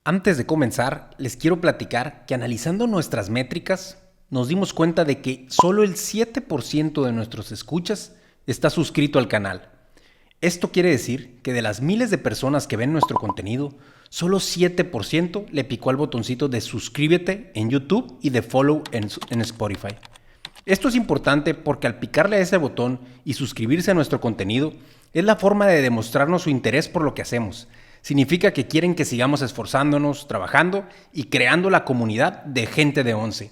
Antes de comenzar, les quiero platicar que analizando nuestras métricas, nos dimos cuenta de que solo el 7% de nuestros escuchas está suscrito al canal. Esto quiere decir que de las miles de personas que ven nuestro contenido, solo 7% le picó al botoncito de suscríbete en YouTube y de follow en Spotify. Esto es importante porque al picarle a ese botón y suscribirse a nuestro contenido, es la forma de demostrarnos su interés por lo que hacemos. Significa que quieren que sigamos esforzándonos, trabajando y creando la comunidad de gente de ONCE.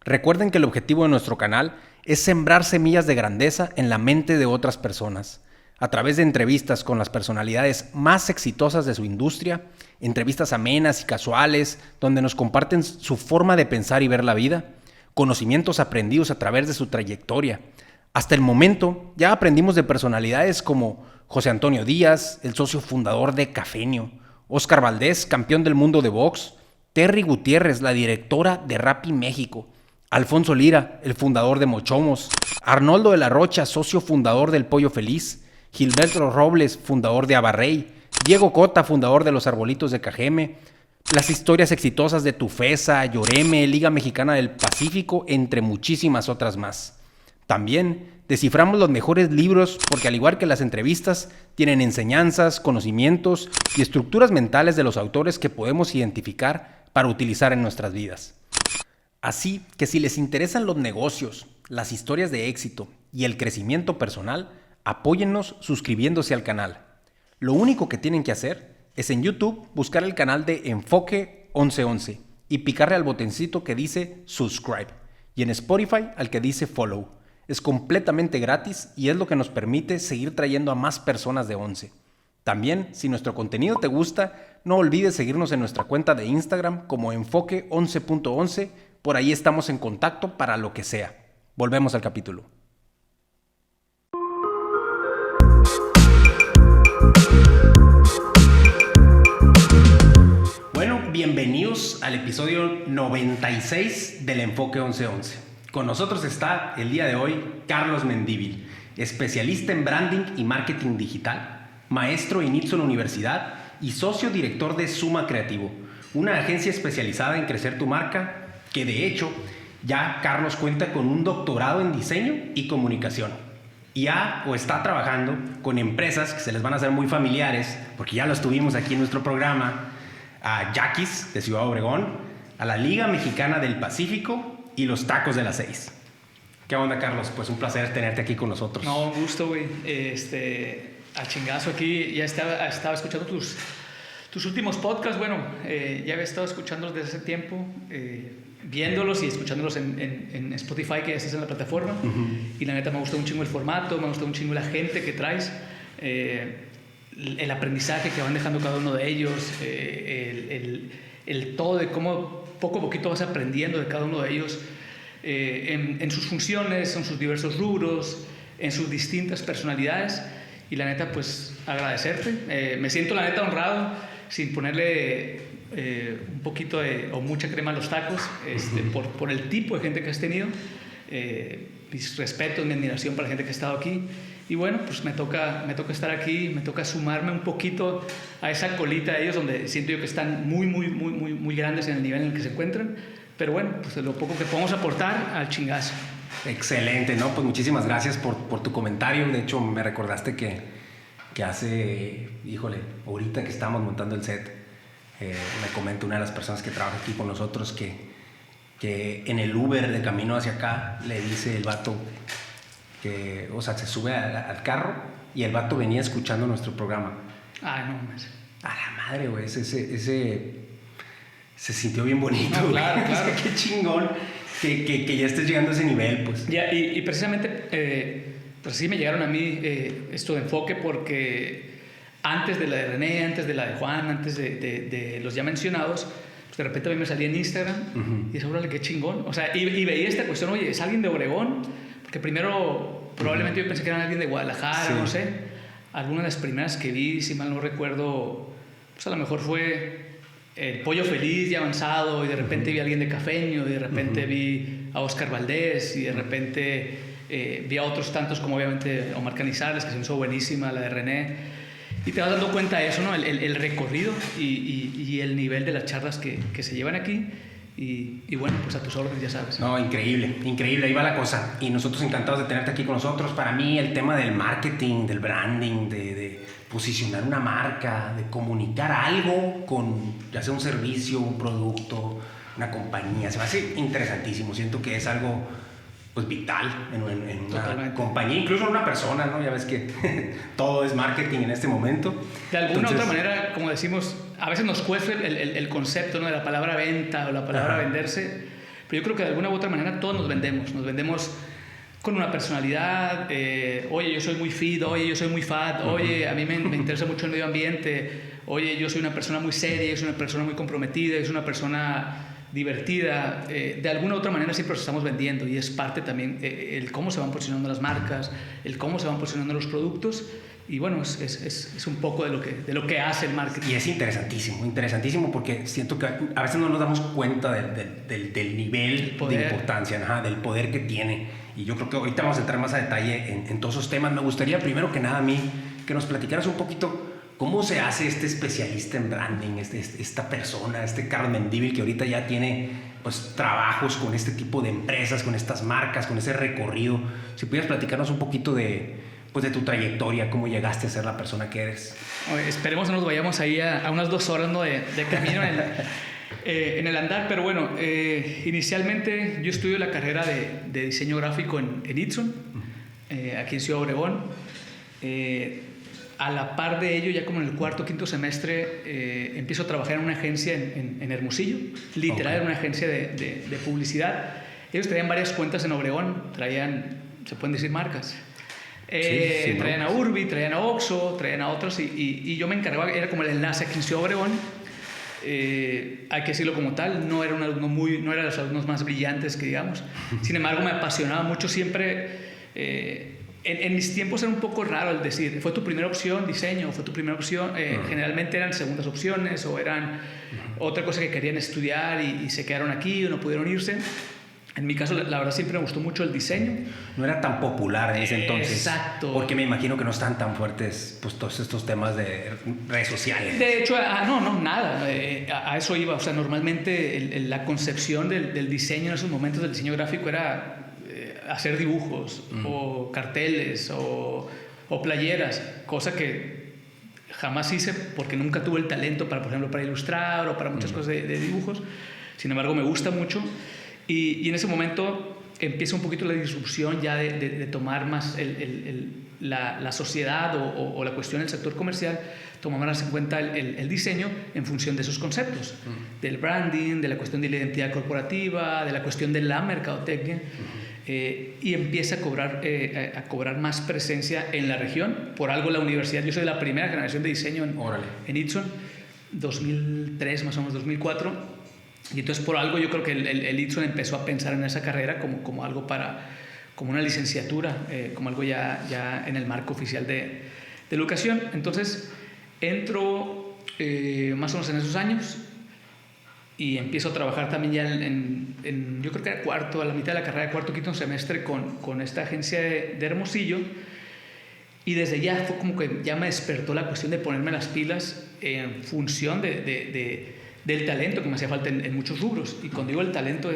Recuerden que el objetivo de nuestro canal es sembrar semillas de grandeza en la mente de otras personas. A través de entrevistas con las personalidades más exitosas de su industria, entrevistas amenas y casuales, donde nos comparten su forma de pensar y ver la vida, conocimientos aprendidos a través de su trayectoria. Hasta el momento ya aprendimos de personalidades como José Antonio Díaz, el socio fundador de Cafenio, Óscar Valdés, campeón del mundo de box, Terry Gutiérrez, la directora de Rappi México, Alfonso Lira, el fundador de Mochomos, Arnoldo de la Rocha, socio fundador del Pollo Feliz, Gilberto Robles, fundador de Abarrey, Diego Cota, fundador de Los Arbolitos de Cajeme, las historias exitosas de Tufesa, Lloreme, Liga Mexicana del Pacífico, entre muchísimas otras más. También desciframos los mejores libros porque al igual que las entrevistas, tienen enseñanzas, conocimientos y estructuras mentales de los autores que podemos identificar para utilizar en nuestras vidas. Así que si les interesan los negocios, las historias de éxito y el crecimiento personal, apóyennos suscribiéndose al canal. Lo único que tienen que hacer es en YouTube buscar el canal de Enfoque 1111 y picarle al botoncito que dice Subscribe y en Spotify al que dice Follow. Es completamente gratis y es lo que nos permite seguir trayendo a más personas de ONCE. También, si nuestro contenido te gusta, no olvides seguirnos en nuestra cuenta de Instagram como enfoque11.11. Por ahí estamos en contacto para lo que sea. Volvemos al capítulo. Bueno, bienvenidos al episodio 96 del Enfoque 1111. Con nosotros está el día de hoy Carlos Mendívil, especialista en branding y marketing digital, maestro en Nixon Universidad y socio director de Suma Creativo, una agencia especializada en crecer tu marca, que de hecho ya Carlos cuenta con un doctorado en diseño y comunicación. Y está trabajando con empresas que se les van a hacer muy familiares, porque ya los tuvimos aquí en nuestro programa, a Yaquis de Ciudad Obregón, a la Liga Mexicana del Pacífico y los Tacos de las 6. ¿Qué onda, Carlos? Pues un placer tenerte aquí con nosotros. No, un gusto, güey. Al chingazo aquí. Ya estaba escuchando tus últimos podcasts. Bueno, ya había estado escuchándolos desde hace tiempo, viéndolos y escuchándolos en Spotify, que ya estás en la plataforma. Uh-huh. Y la neta me gustó un chingo el formato, me gustó un chingo la gente que traes, el aprendizaje que van dejando cada uno de ellos, el todo de cómo poco a poquito vas aprendiendo de cada uno de ellos, en sus funciones, en sus diversos rubros, en sus distintas personalidades. Y la neta, pues agradecerte. Me siento la neta honrado, sin ponerle un poquito o mucha crema a los tacos, por el tipo de gente que has tenido. Mis respetos, mi admiración para la gente que ha estado aquí. Y bueno, pues me toca estar aquí, me toca sumarme un poquito a esa colita de ellos, donde siento yo que están muy grandes en el nivel en el que se encuentran. Pero bueno, pues lo poco que podemos aportar al chingazo. Excelente, ¿no? Pues muchísimas gracias por tu comentario. De hecho, me recordaste que hace, ahorita que estábamos montando el set, me comentó una de las personas que trabaja aquí con nosotros que en el Uber de camino hacia acá le dice el vato que, se sube al carro y el vato venía escuchando nuestro programa. Ay, no mames. A la madre, güey, ese se sintió bien bonito. No, claro. Qué chingón que ya estés llegando a ese nivel, pues. Ya, y precisamente, pues sí me llegaron a mí esto de Enfoque, porque antes de la de René, antes de la de Juan, antes de los ya mencionados, pues de repente a mí me salía en Instagram. Uh-huh. Y dije, órale, qué chingón. Y veía esta cuestión, oye, ¿es alguien de Obregón? Porque primero, probablemente yo pensé que era alguien de Guadalajara, sí. No sé. Alguna de las primeras que vi, si mal no recuerdo, pues a lo mejor fue el Pollo Feliz ya avanzado, y de repente vi a alguien de Cafenio, y de repente vi a Óscar Valdés, y de repente vi a otros tantos, como obviamente Omar Canizales, que se me hizo buenísima, la de René. Y te vas dando cuenta de eso, ¿no? El recorrido y el nivel de las charlas que se llevan aquí. Y bueno, pues a tus órdenes, ya sabes. No, increíble, increíble, ahí va la cosa. Y nosotros encantados de tenerte aquí con nosotros. Para mí el tema del marketing, del branding, de posicionar una marca, de comunicar algo con, ya sea un servicio, un producto, una compañía, se me hace interesantísimo. Siento que es algo pues vital en una compañía, incluso en una persona, ¿no? Ya ves que todo es marketing en este momento. De alguna otra manera, como decimos, a veces nos cuesta el concepto, ¿no? De la palabra venta o la palabra venderse, pero yo creo que de alguna u otra manera todos nos vendemos con una personalidad, oye, yo soy muy fit, oye, yo soy muy fat, oye, a mí me interesa mucho el medio ambiente, oye, yo soy una persona muy seria, yo soy una persona muy comprometida, yo soy una persona divertida. De alguna u otra manera siempre nos estamos vendiendo, y es parte también el cómo se van posicionando las marcas, el cómo se van posicionando los productos. Y bueno, es un poco de lo que hace el marketing. Y es interesantísimo porque siento que a veces no nos damos cuenta del nivel de importancia, del poder que tiene. Y yo creo que ahorita vamos a entrar más a detalle en todos esos temas. Me gustaría primero que nada a mí que nos platicaras un poquito cómo se hace este especialista en branding, esta persona, Carlos Mendívil, que ahorita ya tiene pues trabajos con este tipo de empresas, con estas marcas, con ese recorrido. Si pudieras platicarnos un poquito de tu trayectoria, cómo llegaste a ser la persona que eres. Oye, esperemos no nos vayamos ahí a unas 2 horas, ¿no? de camino en el andar, pero bueno, inicialmente yo estudio la carrera de diseño gráfico en Eatson, aquí en Ciudad Obregón. A la par de ello, ya como en el 4º o 5º semestre, empiezo a trabajar en una agencia en Hermosillo, literal, en una agencia de publicidad. Ellos traían varias cuentas en Obregón, se pueden decir marcas. Traían a Urbi, traían a Oxxo, traían a otros, y yo me encargaba, era como el enlace aquí en Ciudad Obregón. Hay que decirlo como tal, no era un alumno no era de los alumnos más brillantes que digamos. Sin embargo, me apasionaba mucho siempre. En mis tiempos era un poco raro el decir, ¿fue tu primera opción diseño? ¿Fue tu primera opción? Generalmente eran segundas opciones o eran otra cosa que querían estudiar y se quedaron aquí o no pudieron irse. En mi caso, la verdad, siempre me gustó mucho el diseño. No era tan popular en ese entonces. Exacto. Porque me imagino que no están tan fuertes pues, todos estos temas de redes sociales. De hecho, nada. A eso iba. O sea, normalmente la concepción del diseño en esos momentos, del diseño gráfico, era hacer dibujos o carteles o playeras, cosa que jamás hice porque nunca tuve el talento para, por ejemplo, para ilustrar o para muchas cosas de dibujos. Sin embargo, me gusta mucho. Y en ese momento empieza un poquito la disrupción ya de tomar más la sociedad o la cuestión del sector comercial, toma más en cuenta el diseño en función de esos conceptos, del branding, de la cuestión de la identidad corporativa, de la cuestión de la mercadotecnia, y empieza a cobrar más presencia en la región. Por algo la universidad, yo soy de la primera generación de diseño en Eatson, 2003 más o menos, 2004. Y entonces por algo yo creo que el Eatson empezó a pensar en esa carrera como algo como una licenciatura, como algo ya en el marco oficial de educación. Entonces entro más o menos en esos años y empiezo a trabajar también ya yo creo que era a la mitad de la carrera, 4º o 5º semestre con esta agencia de Hermosillo. Y desde ya fue como que ya me despertó la cuestión de ponerme las pilas en función del talento que me hacía falta en muchos rubros. Y cuando digo el talento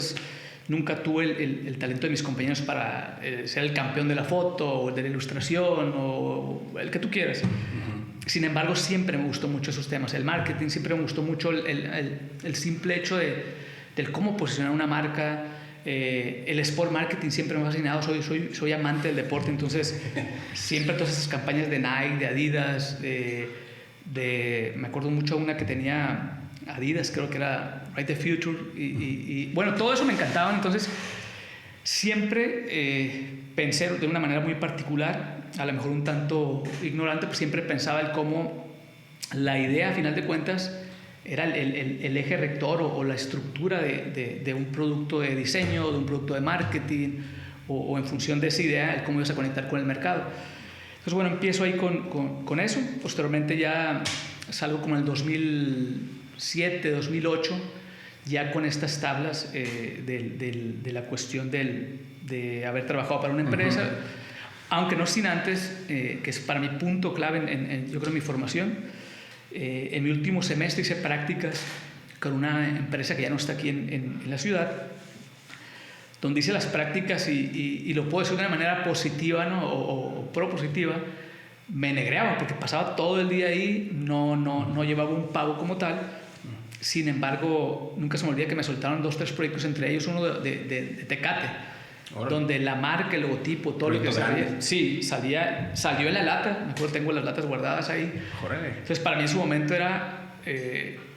nunca tuve el talento de mis compañeros para ser el campeón de la foto o el de la ilustración o el que tú quieras. Sin embargo, siempre me gustó mucho esos temas. El marketing, siempre me gustó mucho el simple hecho del cómo posicionar una marca. El sport marketing siempre me ha fascinado. Soy amante del deporte, entonces siempre todas esas campañas de Nike, de Adidas, me acuerdo mucho una que tenía Adidas, creo que era Right the Future, y bueno, todo eso me encantaba. Entonces siempre pensé de una manera muy particular, a lo mejor un tanto ignorante, pues siempre pensaba el cómo la idea, a final de cuentas, era el eje rector o la estructura de un producto de diseño, de un producto de marketing, o en función de esa idea, el cómo ibas a conectar con el mercado. Entonces, bueno, empiezo ahí con eso. Posteriormente ya salgo como en el 2007, 2008, ya con estas tablas de la cuestión de haber trabajado para una empresa. Aunque no sin antes, que es para mi punto clave yo creo, en mi formación, en mi último semestre hice prácticas con una empresa que ya no está aquí en la ciudad, donde hice las prácticas y lo puedo decir de una manera positiva, ¿no? o propositiva. Me negreaba porque pasaba todo el día ahí, no llevaba un pago como tal. Sin embargo, nunca se me olvida que me soltaron 2 o 3 proyectos, entre ellos uno de Tecate, donde la marca, el logotipo, todo lo que salía, sí, salió en la lata. Me acuerdo, tengo las latas guardadas ahí. Jórale. Entonces, para mí en su momento era,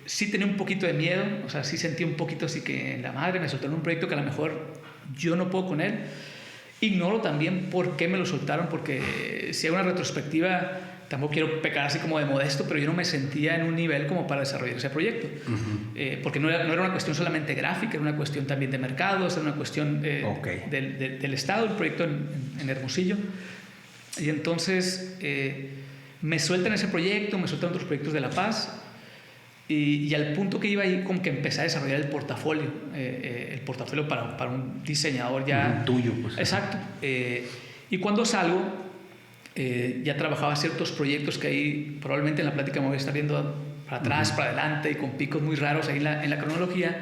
sí tenía un poquito de miedo, o sea, sí sentí un poquito así que en la madre me soltaron un proyecto que a lo mejor yo no puedo con él. Ignoro también por qué me lo soltaron, porque si hay una retrospectiva, tampoco quiero pecar así como de modesto, pero yo no me sentía en un nivel como para desarrollar ese proyecto. Porque no era una cuestión solamente gráfica, era una cuestión también de mercados, era una cuestión del Estado, el proyecto en Hermosillo. Y entonces me sueltan ese proyecto, me sueltan otros proyectos de La Paz, y al punto que iba ahí, como que empecé a desarrollar el portafolio para un diseñador ya... tuyo, pues. Exacto. Y cuando salgo, ya trabajaba ciertos proyectos que ahí probablemente en la plática me voy a estar viendo para atrás, para adelante, y con picos muy raros ahí en la cronología.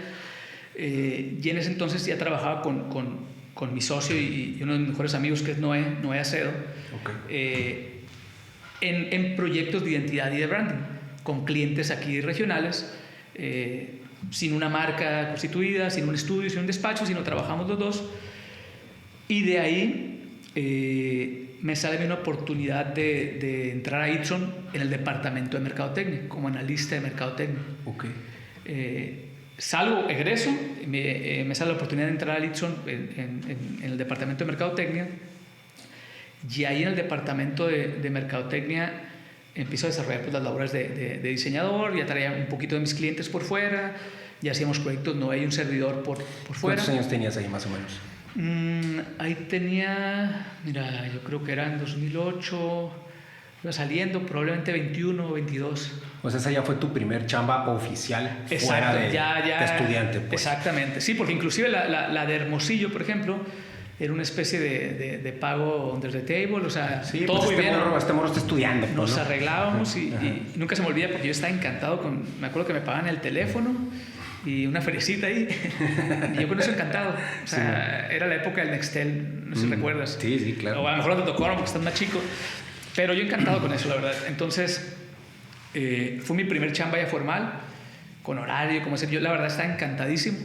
Y en ese entonces ya trabajaba con mi socio y uno de mis mejores amigos, que es Noé Acedo, en proyectos de identidad y de branding, con clientes aquí regionales, sin una marca constituida, sin un estudio, sin un despacho, sino trabajamos los dos. Y de ahí me sale una oportunidad de entrar a Itron en el departamento de mercadotecnia, como analista de mercadotecnia. Salgo, egreso, me sale la oportunidad de entrar a Itron en el departamento de mercadotecnia, y ahí en el departamento de mercadotecnia empiezo a desarrollar pues las labores de diseñador, ya traía un poquito de mis clientes por fuera, ya hacíamos proyectos, no hay un servidor por fuera. ¿Cuántos años tenías ahí más o menos? Ahí tenía, mira, yo creo que era en 2008, iba saliendo, probablemente 21 o 22. O sea, esa ya fue tu primer chamba oficial. Exacto, fuera de estudiante. Pues. Exactamente, sí, porque inclusive la de Hermosillo, por ejemplo, era una especie de pago under the table, o sea, sí, todo pues muy bien. Este morro está estudiando. Nos ¿no? arreglábamos y nunca se me olvida, porque yo estaba encantado me acuerdo que me pagaban el teléfono y una feriecita ahí, y yo con eso encantado. O sea, era la época del Nextel, no sé si recuerdas. Sí, claro. O a lo mejor no te tocó porque estás más chico, pero yo encantado con eso, la verdad. Entonces, fue mi primer chamba ya formal, con horario, como decir, yo la verdad estaba encantadísimo.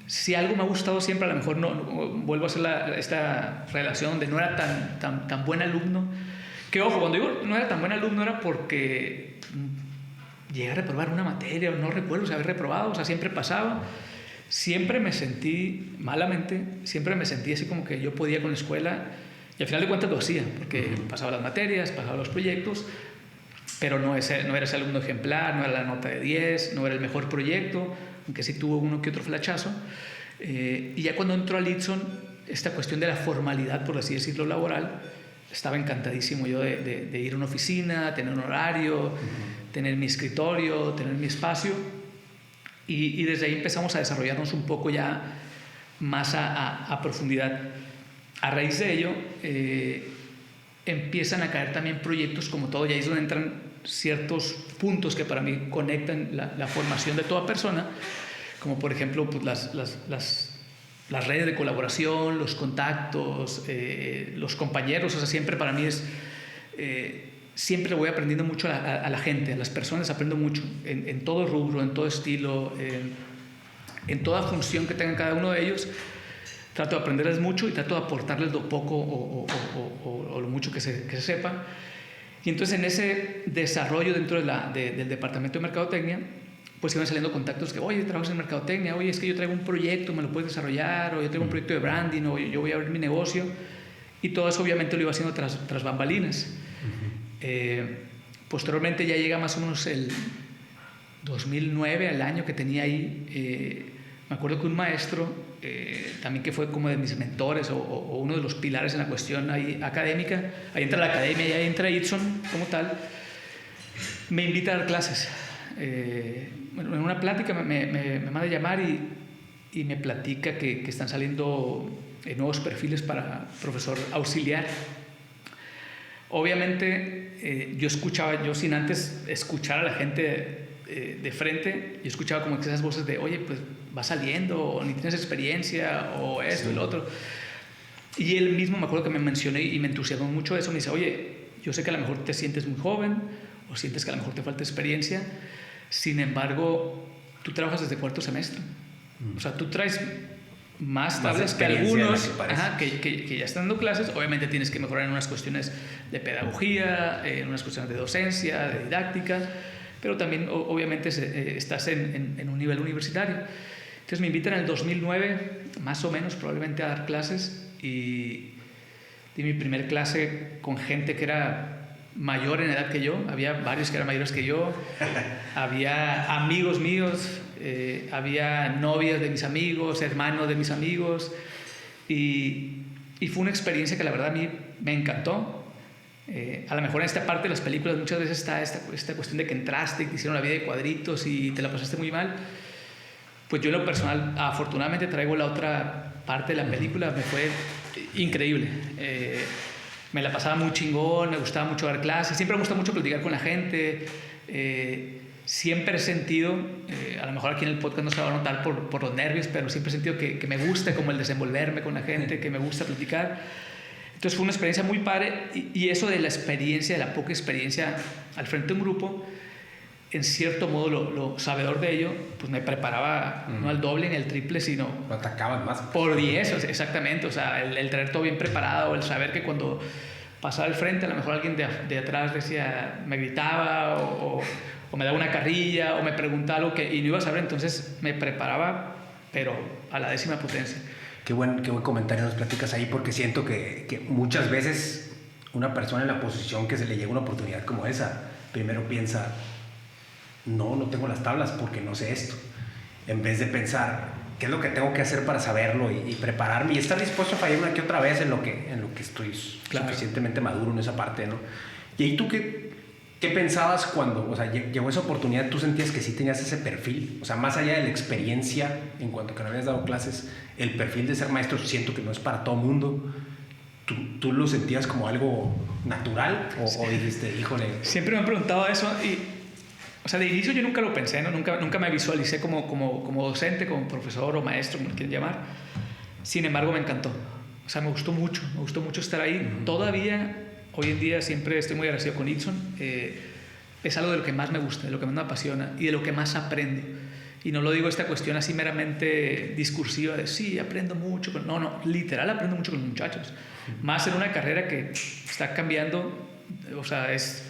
Si algo me ha gustado siempre, a lo mejor no vuelvo a hacer esta relación donde no era tan buen alumno. Que ojo, cuando digo no era tan buen alumno era porque llegué a reprobar una materia, no recuerdo si haber reprobado, o sea, siempre pasaba. Siempre me sentí malamente, siempre me sentí así como que yo podía con la escuela, y al final de cuentas lo hacía, porque pasaba las materias, pasaba los proyectos, pero no era ese alumno ejemplar, no era la nota de 10, no era el mejor proyecto, aunque sí tuvo uno que otro flachazo. Y ya cuando entró al Itron, esta cuestión de la formalidad, por así decirlo, laboral, estaba encantadísimo yo de ir a una oficina, tener un horario, tener mi escritorio, tener mi espacio. Y desde ahí empezamos a desarrollarnos un poco ya más a profundidad. A raíz de ello, empiezan a caer también proyectos como todo, y ahí es donde entran ciertos puntos que para mí conectan la formación de toda persona, como por ejemplo pues las redes de colaboración, los contactos, los compañeros. O sea, siempre para mí es... siempre voy aprendiendo mucho a la gente, a las personas aprendo mucho, en todo rubro, en todo estilo, en toda función que tengan cada uno de ellos. Trato de aprenderles mucho y trato de aportarles lo poco o lo mucho que se sepa. Y entonces en ese desarrollo dentro del departamento de mercadotecnia, pues iban saliendo contactos que, oye, trabajas en mercadotecnia, oye, es que yo traigo un proyecto, me lo puedes desarrollar, o yo traigo un proyecto de branding, o yo voy a abrir mi negocio. Y todo eso obviamente lo iba haciendo tras bambalinas. Posteriormente ya llega más o menos el 2009, al año que tenía ahí, me acuerdo que un maestro, también que fue como de mis mentores o uno de los pilares en la cuestión ahí académica, ahí entra la academia y ahí entra Itron como tal, me invita a dar clases. Bueno, en una plática me manda a llamar y me platica que están saliendo nuevos perfiles para profesor auxiliar. Obviamente yo sin antes escuchar a la gente de frente, yo escuchaba como que esas voces de, oye, pues va saliendo, o ni tienes experiencia, o esto y lo otro. Y él mismo me acuerdo que me mencionó y me entusiasmó mucho eso. Me dice, oye, yo sé que a lo mejor te sientes muy joven, o sientes que a lo mejor te falta experiencia, sin embargo, tú trabajas desde cuarto semestre. O sea, tú traes más tablas que algunos que ya están dando clases. Obviamente tienes que mejorar en unas cuestiones de pedagogía, en unas cuestiones de docencia, de didáctica, pero también obviamente estás en un nivel universitario. Entonces me invitan en el 2009, más o menos, probablemente a dar clases, y di mi primer clase con gente que era mayor en edad que yo. Había varios que eran mayores que yo, había amigos míos, había novias de mis amigos, hermanos de mis amigos, y fue una experiencia que la verdad a mí me encantó. A lo mejor en esta parte de las películas muchas veces está esta cuestión de que entraste y te hicieron la vida de cuadritos y te la pasaste muy mal. Pues yo en lo personal afortunadamente traigo la otra parte de la película. Me fue increíble, me la pasaba muy chingón, me gustaba mucho dar clases, siempre me gusta mucho platicar con la gente, siempre he sentido, a lo mejor aquí en el podcast no se va a notar por los nervios, pero siempre he sentido que me gusta como el desenvolverme con la gente, que me gusta platicar. Entonces fue una experiencia muy padre, y eso de la experiencia, de la poca experiencia al frente de un grupo, en cierto modo lo sabedor de ello, pues me preparaba no al doble ni al triple, sino lo atacaban más por 10, exactamente. O sea, el traer todo bien preparado, el saber que cuando pasaba al frente a lo mejor alguien de atrás decía, me gritaba o me daba una carrilla o me preguntaba algo y no iba a saber, entonces me preparaba, pero a la 10ª potencia. Qué buen comentario nos platicas ahí, porque siento que muchas veces una persona en la posición que se le llega una oportunidad como esa, primero piensa, no tengo las tablas porque no sé esto, en vez de pensar qué es lo que tengo que hacer para saberlo y prepararme y estar dispuesto a fallar una que otra vez en lo que estoy suficientemente maduro en esa parte, ¿no? Y ahí tú ¿qué pensabas cuando, o sea, llegó esa oportunidad? ¿Tú sentías que sí tenías ese perfil? O sea, más allá de la experiencia, en cuanto que no habías dado clases, el perfil de ser maestro siento que no es para todo mundo. ¿Tú lo sentías como algo natural o dijiste, híjole? Siempre me han preguntado eso y, o sea, de inicio yo nunca lo pensé, ¿no? Nunca me visualicé como docente, como profesor o maestro, como lo quieran llamar. Sin embargo, me encantó. O sea, me gustó mucho estar ahí. Todavía, hoy en día, siempre estoy muy agradecido con Ixon. Es algo de lo que más me gusta, de lo que más me apasiona y de lo que más aprendo. Y no lo digo esta cuestión así meramente discursiva de sí, aprendo mucho. No, literal aprendo mucho con los muchachos. Más en una carrera que está cambiando, o sea, es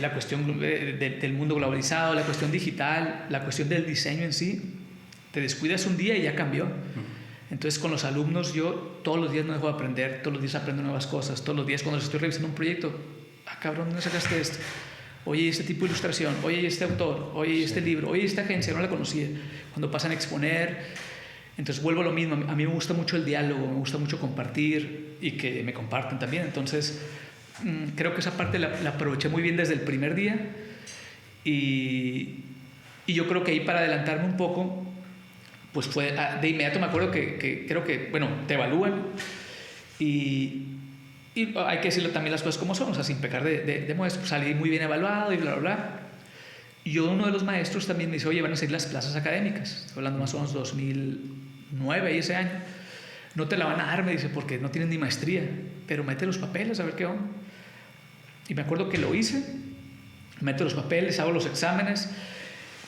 la cuestión del mundo globalizado, la cuestión digital, la cuestión del diseño en sí. Te descuidas un día y ya cambió. Entonces con los alumnos yo todos los días no dejo de aprender, todos los días aprendo nuevas cosas, todos los días cuando les estoy revisando un proyecto, cabrón, ¿dónde sacaste esto? Oye, este tipo de ilustración, oye, este autor, oye, este libro, oye, esta agencia, no la conocía. Cuando pasan a exponer, entonces vuelvo a lo mismo. A mí me gusta mucho el diálogo, me gusta mucho compartir y que me compartan también. Entonces creo que esa parte la aproveché muy bien desde el primer día, y yo creo que ahí, para adelantarme un poco, pues fue de inmediato. Me acuerdo que creo que, bueno, te evalúan y hay que decirle también las cosas como son, o sea, sin pecar de muestra. Pues salí muy bien evaluado y bla, bla, bla. Y uno de los maestros también me dice, oye, van a salir las plazas académicas. Estoy hablando más o menos 2009 y ese año. No te la van a dar, me dice, porque no tienen ni maestría, pero mete los papeles a ver qué onda. Y me acuerdo que lo hice, meto los papeles, hago los exámenes.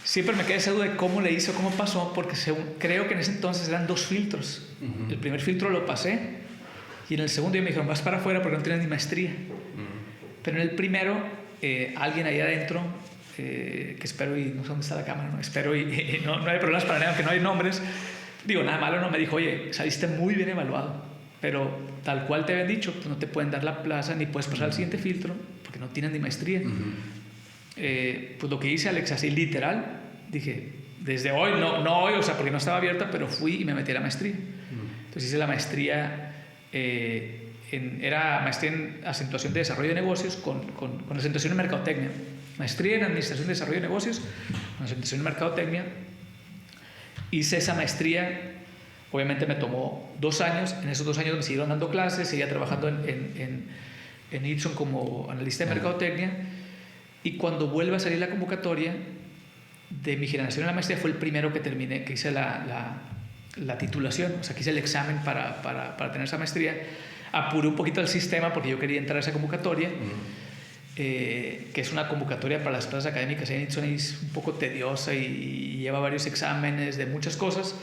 Siempre me queda esa duda de cómo le hice o cómo pasó, porque creo que en ese entonces eran 2 filtros. El primer filtro lo pasé, y en el segundo me dijeron, vas para afuera porque no tienes ni maestría. Pero en el primero, alguien ahí adentro, que espero, y no sé dónde está la cámara, no espero, y no hay problemas para nada, aunque no hay nombres, digo, nada malo, no, me dijo, oye, saliste muy bien evaluado, pero tal cual te habían dicho, pues no te pueden dar la plaza ni puedes pasar al siguiente filtro porque no tienes ni maestría. Pues lo que hice, Alex, así literal, dije, desde hoy, no hoy, o sea, porque no estaba abierta, pero fui y me metí a la maestría. Entonces hice la maestría, era maestría en acentuación de desarrollo de negocios con acentuación en mercadotecnia. Maestría en administración de desarrollo de negocios con acentuación en mercadotecnia. Hice esa maestría, Obviamente me tomó 2 años. En esos 2 años me siguieron dando clases, seguía trabajando en Ipson como analista de mercadotecnia. Y cuando vuelve a salir la convocatoria de mi generación en la maestría, fue el primero que terminé, que hice la titulación, o sea, que hice el examen para tener esa maestría. Apuré un poquito el sistema porque yo quería entrar a esa convocatoria, que es una convocatoria para las plazas académicas en Ipson, es un poco tediosa y lleva varios exámenes de muchas cosas.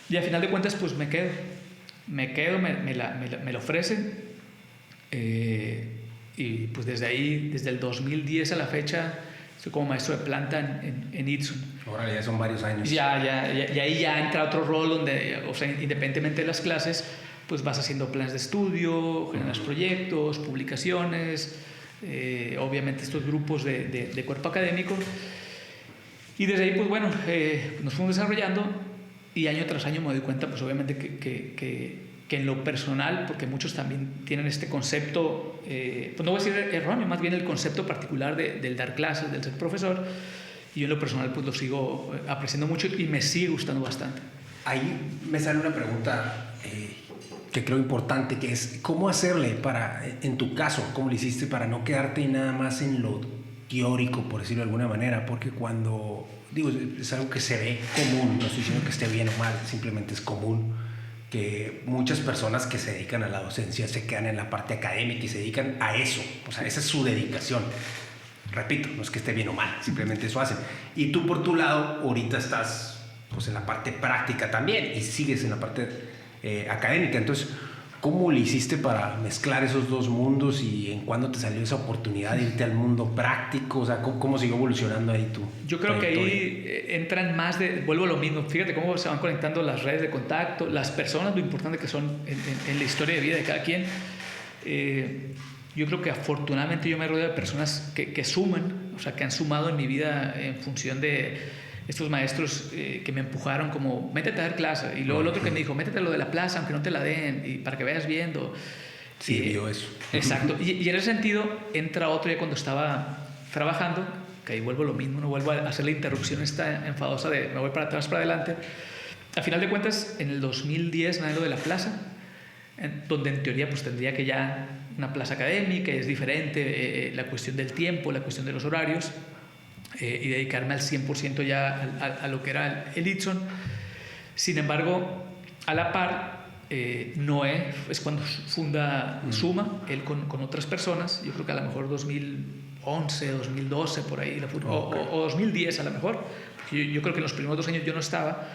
Y al final de cuentas, pues me quedo, me la ofrecen. Y pues desde ahí, desde el 2010 a la fecha, estoy como maestro de planta en Ipson. Ahora ya son varios años. Y ahí ya entra otro rol donde, o sea, independientemente de las clases, pues vas haciendo planes de estudio, generas proyectos, publicaciones, obviamente estos grupos de cuerpo académico. Y desde ahí, pues bueno, nos fuimos desarrollando y año tras año me doy cuenta, pues obviamente que en lo personal, porque muchos también tienen este concepto, pues no voy a decir erróneo, más bien el concepto particular del dar clases, del ser profesor, y yo en lo personal pues lo sigo apreciando mucho y me sigue gustando bastante. Ahí me sale una pregunta que creo importante, que es ¿cómo hacerle para, en tu caso, cómo lo hiciste para no quedarte nada más en lo teórico, por decirlo de alguna manera? Porque cuando, digo, es algo que se ve común, no estoy diciendo que esté bien o mal, simplemente es común que muchas personas que se dedican a la docencia se quedan en la parte académica y se dedican a eso, o sea, esa es su dedicación. Repito, no es que esté bien o mal, simplemente eso hacen. Y tú por tu lado, ahorita estás pues en la parte práctica también y sigues en la parte académica. Entonces, ¿cómo le hiciste para mezclar esos dos mundos y en cuándo te salió esa oportunidad de irte al mundo práctico? O sea, ¿cómo siguió evolucionando ahí tú? Yo creo que ahí entran más vuelvo a lo mismo, fíjate cómo se van conectando las redes de contacto, las personas, lo importante que son en la historia de vida de cada quien. Yo creo que afortunadamente yo me rodeo de personas que suman, o sea, que han sumado en mi vida en función de estos maestros que me empujaron como, métete a dar clase, y luego el otro que me dijo, métete a lo de la plaza, aunque no te la den, y para que vayas viendo. Sí, vio eso. Exacto, y en ese sentido entra otro ya cuando estaba trabajando, que ahí vuelvo a lo mismo, no vuelvo a hacer la interrupción esta enfadosa de me voy para atrás, para adelante. A final de cuentas, en el 2010 nace lo de la plaza, donde en teoría pues tendría que ya una plaza académica, es diferente la cuestión del tiempo, la cuestión de los horarios, y dedicarme al 100% ya a lo que era el Ipson. Sin embargo, a la par, Noé es cuando funda Suma, él con otras personas, yo creo que a lo mejor 2011, 2012, por ahí, o 2010 a lo mejor. Yo creo que en los primeros 2 años yo no estaba,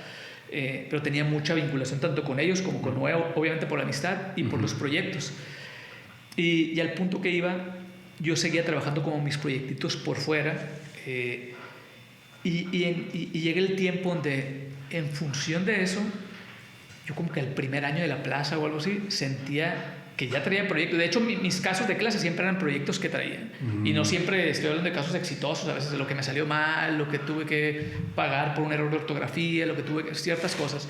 pero tenía mucha vinculación tanto con ellos como con Noé, obviamente por la amistad y por los proyectos. Y al punto que iba, yo seguía trabajando como mis proyectitos por fuera, y llega el tiempo donde en función de eso yo como que el primer año de la plaza o algo así sentía que ya traía proyectos. De hecho mis casos de clase siempre eran proyectos que traía, y no siempre estoy hablando de casos exitosos, a veces de lo que me salió mal, lo que tuve que pagar por un error de ortografía, lo que tuve que, ciertas cosas.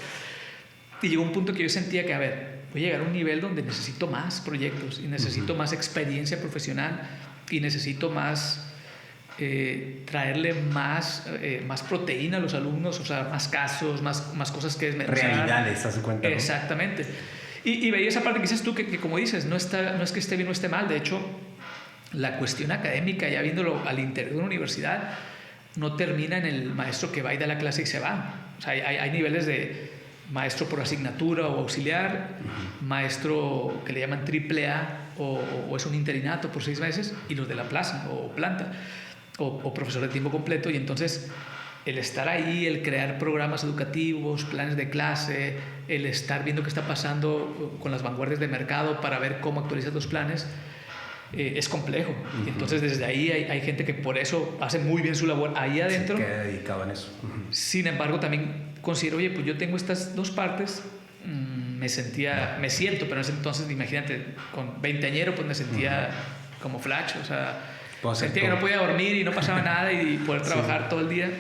Y llegó un punto que yo sentía que, a ver, voy a llegar a un nivel donde necesito más proyectos y necesito más experiencia profesional y necesito más traerle más proteína a los alumnos, o sea, más casos, más cosas que desmenuzar. Realidades, ¿te das cuenta? ¿No? Exactamente. Y veía esa parte que dices tú, que como dices, no es que esté bien o esté mal. De hecho, la cuestión académica, ya viéndolo al interior de una universidad, no termina en el maestro que va y da la clase y se va. O sea, hay niveles de maestro por asignatura o auxiliar, maestro que le llaman AAA o es un interinato por 6 meses, y los de la plaza o planta, o profesor de tiempo completo. Y entonces el estar ahí, el crear programas educativos, planes de clase, el estar viendo qué está pasando con las vanguardias de mercado para ver cómo actualizas los planes, es complejo. Y entonces desde ahí hay gente que por eso hace muy bien su labor ahí adentro. Se queda dedicado en eso. Sin embargo, también considero, oye, pues yo tengo estas 2 partes, me siento, pero en ese entonces, imagínate, con 20añero, pues me sentía como flash, o sea, sentía que no podía dormir y no pasaba nada y poder trabajar todo el día.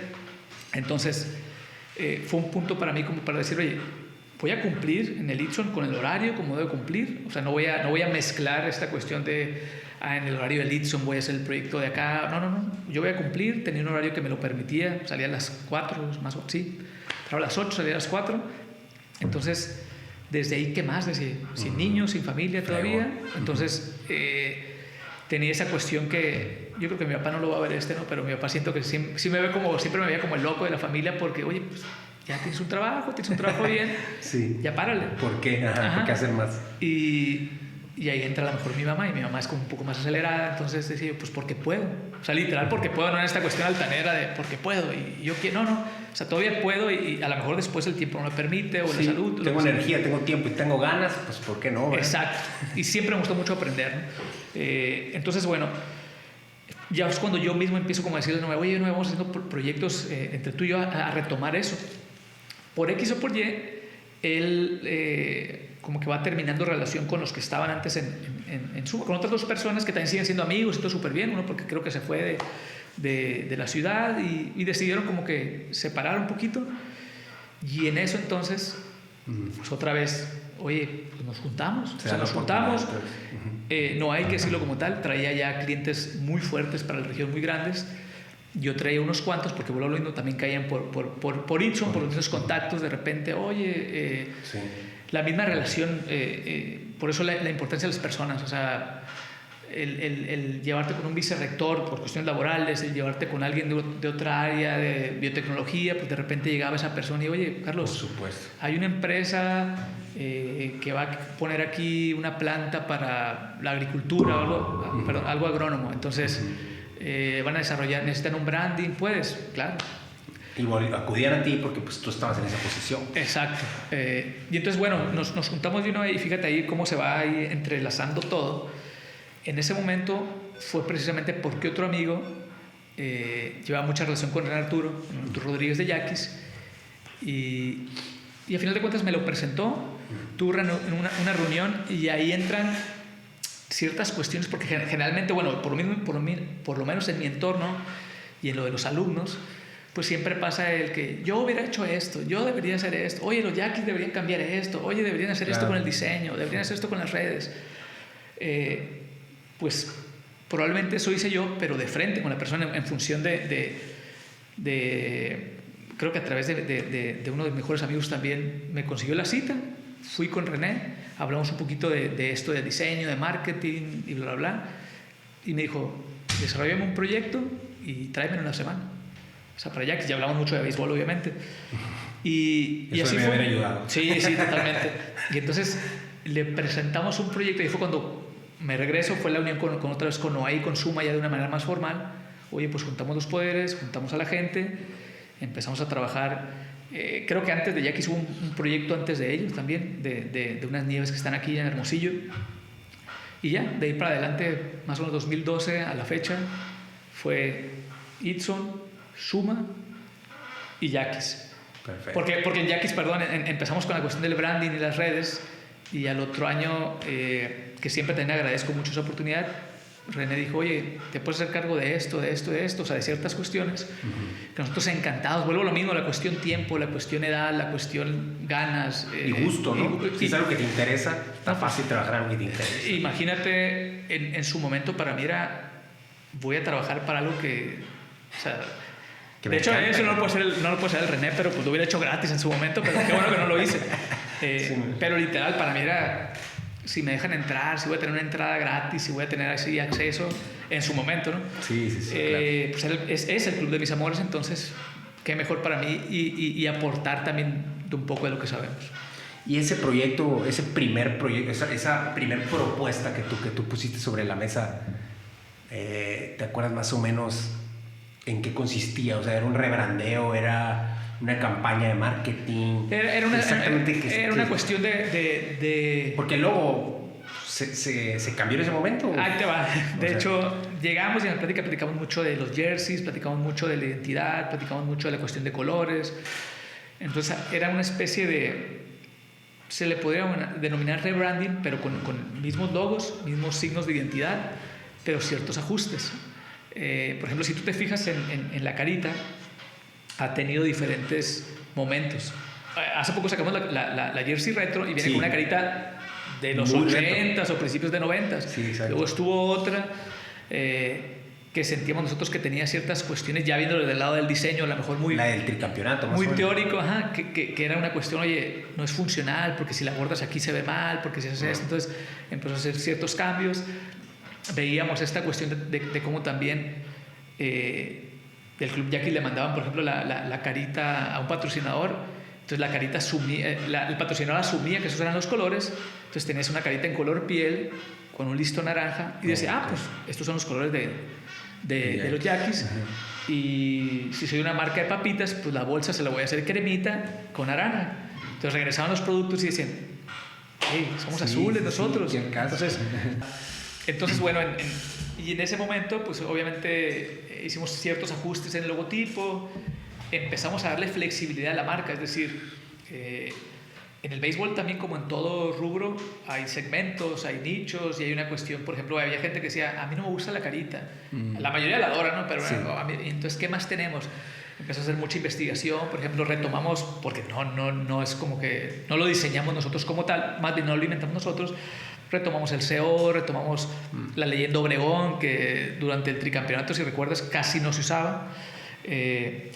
Entonces, fue un punto para mí como para decir, oye, voy a cumplir en el Ipson con el horario como debo cumplir, o sea, no voy a mezclar esta cuestión de, en el horario del Ipson voy a hacer el proyecto de acá, no, yo voy a cumplir, tenía un horario que me lo permitía, salía a las 4, más o sí, entraba a las 8, salía a las 4, Entonces, desde ahí, ¿qué más? Sin niños, sin familia todavía. Entonces, tenía esa cuestión que yo creo que mi papá no lo va a ver ¿no? Pero mi papá siento que sí me ve siempre me veía como el loco de la familia porque, oye, pues ya tienes un trabajo bien, sí. Ya párale. ¿Por qué? ¿Por qué hacer más? Y ahí entra a lo mejor mi mamá, y mi mamá es como un poco más acelerada, entonces decía, pues porque puedo. O sea, literal, porque puedo, no en esta cuestión altanera de porque puedo. Y yo quiero, no. O sea, todavía puedo y a lo mejor después el tiempo no me permite o la salud. Tengo energía, tengo tiempo y tengo ganas, pues ¿por qué no? Exacto. Y siempre me gustó mucho aprender, ¿no? Entonces, bueno, ya es cuando yo mismo empiezo como a decirle, oye, no vamos haciendo proyectos entre tú y yo a retomar eso. Por X o por Y, él como que va terminando relación con los que estaban antes con otras dos personas que también siguen siendo amigos y todo súper bien, uno porque creo que se fue de la ciudad y decidieron como que separar un poquito, y en eso entonces pues otra vez, oye, pues nos juntamos, no hay que decirlo como tal, traía ya clientes muy fuertes para la región, muy grandes. Yo traía unos cuantos, porque vuelvo a lo mismo, también caían por Itson, por esos contactos, de repente, oye, la misma relación, por eso la importancia de las personas, o sea, el llevarte con un vicerrector por cuestiones laborales, el llevarte con alguien de otra área de biotecnología, pues de repente llegaba esa persona y, oye, Carlos, por supuesto, hay una empresa que va a poner aquí una planta para la agricultura, algo agrónomo, entonces van a desarrollar, necesitan un branding, puedes, claro. Y acudían a ti porque pues tú estabas en esa posición. Exacto. Y entonces, bueno, nos juntamos de una vez y fíjate ahí cómo se va ahí entrelazando todo. En ese momento fue precisamente porque otro amigo llevaba mucha relación con Arturo Rodríguez de Yaquis, y a final de cuentas me lo presentó. Tuve una reunión y ahí entran ciertas cuestiones, porque generalmente, bueno, por lo menos en mi entorno y en lo de los alumnos, pues siempre pasa el que yo hubiera hecho esto, yo debería hacer esto, oye, los Yaquis deberían cambiar esto, oye, deberían hacer esto con el diseño, deberían hacer esto con las redes. Pues probablemente eso hice yo, pero de frente con la persona, en función de creo que a través de uno de mis mejores amigos también me consiguió la cita. Fui con René, hablamos un poquito de esto de diseño, de marketing y bla, bla, bla, y me dijo, desarrollame un proyecto y tráemelo en una semana. O sea, para Yaquis, ya hablamos mucho de béisbol, obviamente. Y así fue. Haber ayudado. Sí, totalmente. Y entonces le presentamos un proyecto, y fue cuando me regreso, fue la unión con otra vez con Noah y con Suma, ya de una manera más formal. Oye, pues juntamos los poderes, juntamos a la gente, empezamos a trabajar. Creo que antes de Yaquis hubo un proyecto antes de ellos también, de unas nieves que están aquí en Hermosillo. Y ya, de ahí para adelante, más o menos 2012 a la fecha, fue Itson, Suma y Yaquis. Perfecto. Porque en Yaquis, perdón, empezamos con la cuestión del branding y las redes, y al otro año, que siempre también agradezco mucho esa oportunidad, René dijo, oye, te puedes hacer cargo de esto, o sea, de ciertas cuestiones, que nosotros encantados, vuelvo a lo mismo, la cuestión tiempo, la cuestión edad, la cuestión ganas. Y gusto, ¿no? Si es algo que te interesa, está fácil trabajar en algo que te interesa. Imagínate, en su momento para mí era, voy a trabajar para algo que, o sea, de hecho, eso no lo puede ser el René, pero pues lo hubiera hecho gratis en su momento, pero qué bueno que no lo hice. Pero literal, para mí era, si me dejan entrar, si voy a tener una entrada gratis, si voy a tener así acceso en su momento, ¿no? Sí, claro. Pues es el club de mis amores, entonces qué mejor para mí y aportar también de un poco de lo que sabemos. Y ese proyecto, ese primer proyecto, esa primer propuesta que tú pusiste sobre la mesa, ¿te acuerdas más o menos en qué consistía? O sea, ¿era un rebrandeo? ¿Era una campaña de marketing? Era una cuestión de... Porque luego se cambió en ese momento. Ahí te va. De hecho, llegamos y en la plática platicamos mucho de los jerseys, platicamos mucho de la identidad, platicamos mucho de la cuestión de colores. Entonces, era una especie de... Se le podría denominar rebranding, pero con mismos logos, mismos signos de identidad, pero ciertos ajustes. Por ejemplo, si tú te fijas en la carita, ha tenido diferentes momentos. Hace poco sacamos la jersey retro y viene con una carita de los 80s o principios de 90s. Sí, exacto. Luego estuvo otra que que sentíamos nosotros que tenía ciertas cuestiones, ya viéndolo del lado del diseño, a lo mejor muy... La del tricampeonato. Muy teórico, ajá, que era una cuestión, oye, no es funcional, porque si la bordas aquí se ve mal, porque si haces esto, entonces empezó a hacer ciertos cambios. Veíamos esta cuestión de cómo también del Club Jackie le mandaban, por ejemplo, la carita a un patrocinador, entonces la carita asumía, el patrocinador asumía que esos eran los colores, entonces tenías una carita en color piel, con un listo naranja, y decía, pues estos son los colores de los Jackies. Y si soy una marca de papitas, pues la bolsa se la voy a hacer cremita con naranja. Entonces regresaban los productos y decían, hey, somos azules nosotros. Entonces bueno, y en ese momento, pues obviamente hicimos ciertos ajustes en el logotipo, empezamos a darle flexibilidad a la marca, es decir, en el béisbol también, como en todo rubro, hay segmentos, hay nichos, y hay una cuestión, por ejemplo, había gente que decía, a mí no me gusta la carita, la mayoría la adora, ¿no? Pero entonces, ¿qué más tenemos? Empezó a hacer mucha investigación, por ejemplo, retomamos, porque no es como que, no lo diseñamos nosotros como tal, más bien no lo inventamos nosotros, retomamos el CO, retomamos la leyenda Obregón, que durante el tricampeonato, si recuerdas, casi no se usaba.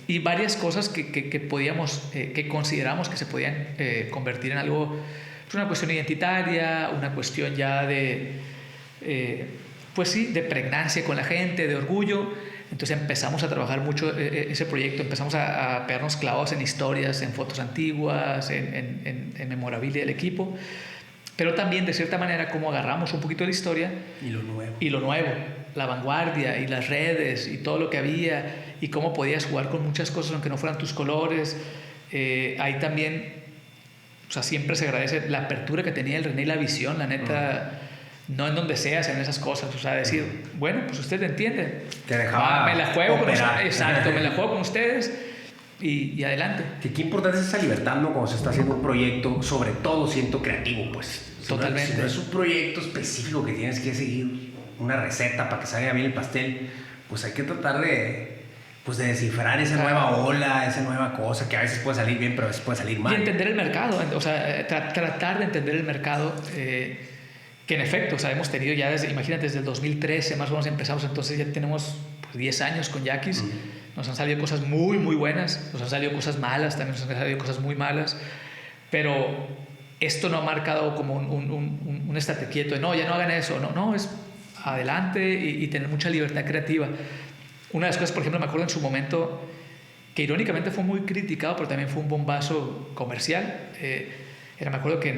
Y varias cosas que podíamos, que consideramos que se podían convertir en algo, pues una cuestión identitaria, una cuestión ya de, pues sí, de pregnancia con la gente, de orgullo. Entonces empezamos a trabajar mucho ese proyecto, empezamos a pegarnos clavados en historias, en fotos antiguas, en memorabilia del equipo, pero también de cierta manera como agarramos un poquito de la historia y lo nuevo, la vanguardia y las redes y todo lo que había y cómo podías jugar con muchas cosas aunque no fueran tus colores. Ahí también, o sea, siempre se agradece la apertura que tenía el René y la visión, la neta, no en donde seas en esas cosas, o sea, decir, bueno, pues usted entiende, te dejaba me la juego operar. con exacto, me la juego con ustedes y adelante. Qué importante es esa libertad, ¿no? Cuando se está haciendo un proyecto, sobre todo siendo creativo, pues. Totalmente. Si no es un proyecto específico que tienes que seguir una receta para que salga bien el pastel, pues hay que tratar de descifrar esa nueva ola, esa nueva cosa que a veces puede salir bien, pero a veces puede salir mal. Y entender el mercado, o sea, tratar de entender el mercado, que en efecto, o sea, hemos tenido ya imagínate, desde el 2013 más o menos empezamos, entonces ya tenemos 10 años con Jackies. Nos han salido cosas muy, muy buenas, nos han salido cosas malas, también nos han salido cosas muy malas, pero esto no ha marcado como un estate quieto de no, ya no hagan eso, no, es adelante y tener mucha libertad creativa. Una de las cosas, por ejemplo, me acuerdo en su momento, que irónicamente fue muy criticado, pero también fue un bombazo comercial. Me acuerdo que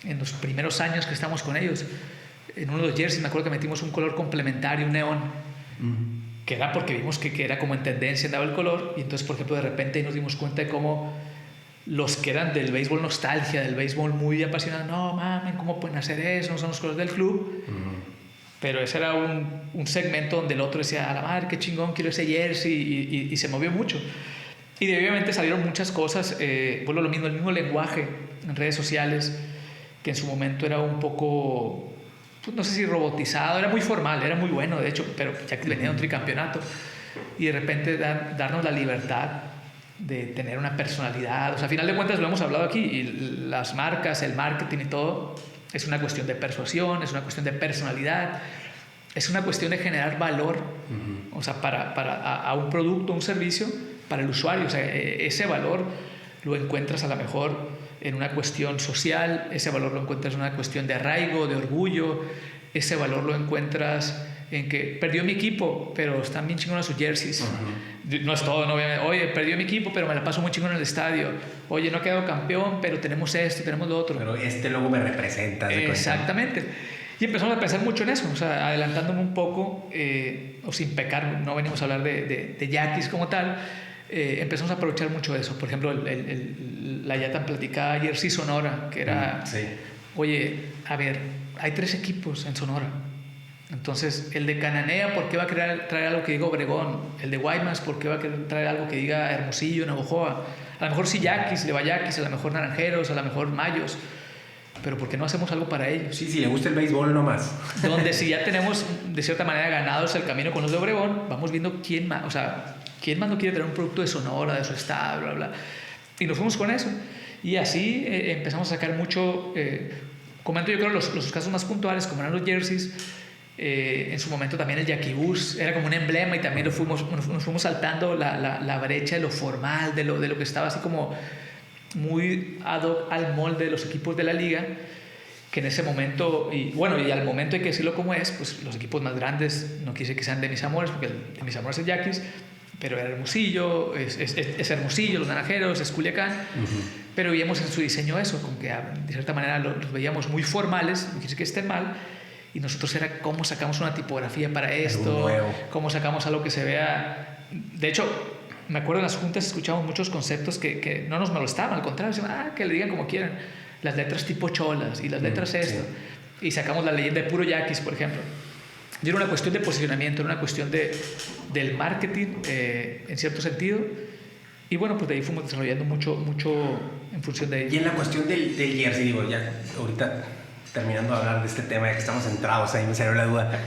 en los primeros años que estábamos con ellos, en uno de los jerseys me acuerdo que metimos un color complementario, un neón, que era porque vimos que era como en tendencia, daba el color, y entonces, por ejemplo, de repente nos dimos cuenta de cómo los que eran del béisbol nostalgia, del béisbol muy apasionado, no mamen, ¿cómo pueden hacer eso? No son los colores del club. Pero ese era un segmento donde el otro decía, a la madre, qué chingón, quiero ese jersey, y se movió mucho. Y de obviamente salieron muchas cosas, bueno, el mismo lenguaje en redes sociales, que en su momento era un poco, pues no sé si robotizado, era muy formal, era muy bueno de hecho, pero ya que venía de un tricampeonato, y de repente darnos la libertad de tener una personalidad, o sea, a final de cuentas lo hemos hablado aquí, y las marcas, el marketing y todo, es una cuestión de persuasión, es una cuestión de personalidad, es una cuestión de generar valor, o sea, a un producto, un servicio, para el usuario. O sea, ese valor lo encuentras a lo mejor en una cuestión social, ese valor lo encuentras en una cuestión de arraigo, de orgullo, ese valor lo encuentras en que perdió mi equipo, pero están bien chingones sus jerseys. No es todo, ¿no? Oye, perdió mi equipo, pero me la paso muy chingón en el estadio. Oye, no he quedado campeón, pero tenemos esto, tenemos lo otro. Pero logo me representa. Exactamente. Y empezamos a pensar mucho en eso, o sea, adelantándome un poco, o sin pecar, no venimos a hablar de Jackies como tal, empezamos a aprovechar mucho eso. Por ejemplo, la ya tan platicada Jersey Sonora, que era, oye, a ver, hay 3 equipos en Sonora. Entonces, el de Cananea, ¿por qué va a traer algo que diga Obregón? El de Guaymas, ¿por qué va a traer algo que diga Hermosillo, Navojoa? A lo mejor sí Jackies, le va Jackies, a lo mejor Naranjeros, a lo mejor Mayos. Pero ¿por qué no hacemos algo para ellos? Sí, si le gusta el béisbol, no más. Donde si ya tenemos, de cierta manera, ganados el camino con los de Obregón, vamos viendo quién más, o sea, quién más no quiere tener un producto de Sonora, de su estado, bla, bla. Y nos fuimos con eso. Y así empezamos a sacar mucho, comento yo creo los casos más puntuales, como eran los jerseys, En su momento también el Yaquibús era como un emblema y también nos fuimos saltando la brecha de lo formal, de lo que estaba así como muy ad hoc al molde de los equipos de la liga, que en ese momento, y al momento hay que decirlo como es, pues los equipos más grandes, no quise que sean de mis amores, porque de mis amores es Yaquis, pero era Hermosillo, es Hermosillo, los Naranjeros, es Culiacán, pero veíamos en su diseño eso, como que de cierta manera los veíamos muy formales, no quiere decir que estén mal, y nosotros era cómo sacamos una tipografía para esto, cómo sacamos algo que se vea. De hecho, me acuerdo en las juntas escuchamos muchos conceptos que no nos molestaban, al contrario, decían, que le digan como quieran, las letras tipo cholas y las letras esto, y sacamos la leyenda de puro Yaquis, por ejemplo. Y era una cuestión de posicionamiento, era una cuestión del marketing en cierto sentido, y bueno, pues de ahí fuimos desarrollando mucho en función de ello. Y en la cuestión del jersey, digo, ya ahorita terminando de hablar de este tema, ya que estamos centrados, ahí me salió la duda,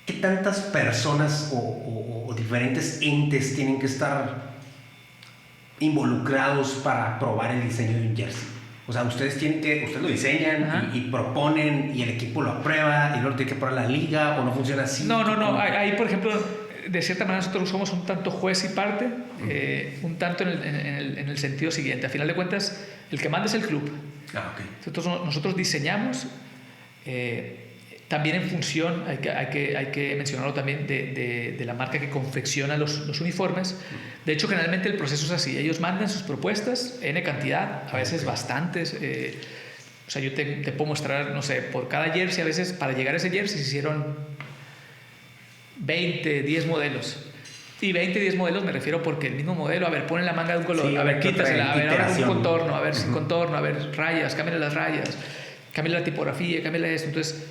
¿qué tantas personas o diferentes entes tienen que estar involucrados para probar el diseño de un jersey? O sea, ustedes lo diseñan y proponen y el equipo lo aprueba y luego tiene que probar la liga, o no funciona así. No. Ahí, por ejemplo, de cierta manera nosotros somos un tanto juez y parte, un tanto en el sentido siguiente. A final de cuentas, el que manda es el club. Nosotros diseñamos también en función, hay que mencionarlo también, de la marca que confecciona los uniformes. De hecho, generalmente el proceso es así. Ellos mandan sus propuestas, N cantidad, a veces bastantes. O sea, yo te puedo mostrar, no sé, por cada jersey, a veces para llegar a ese jersey se hicieron 20, 10 modelos. Y 20, 10 modelos me refiero porque el mismo modelo, a ver, ponen la manga de un color, a ver, quítasela, a ver, ahora un contorno, a ver, sin contorno, a ver, rayas, cámbiale las rayas, cámbiale la tipografía, cámbiale esto. Entonces,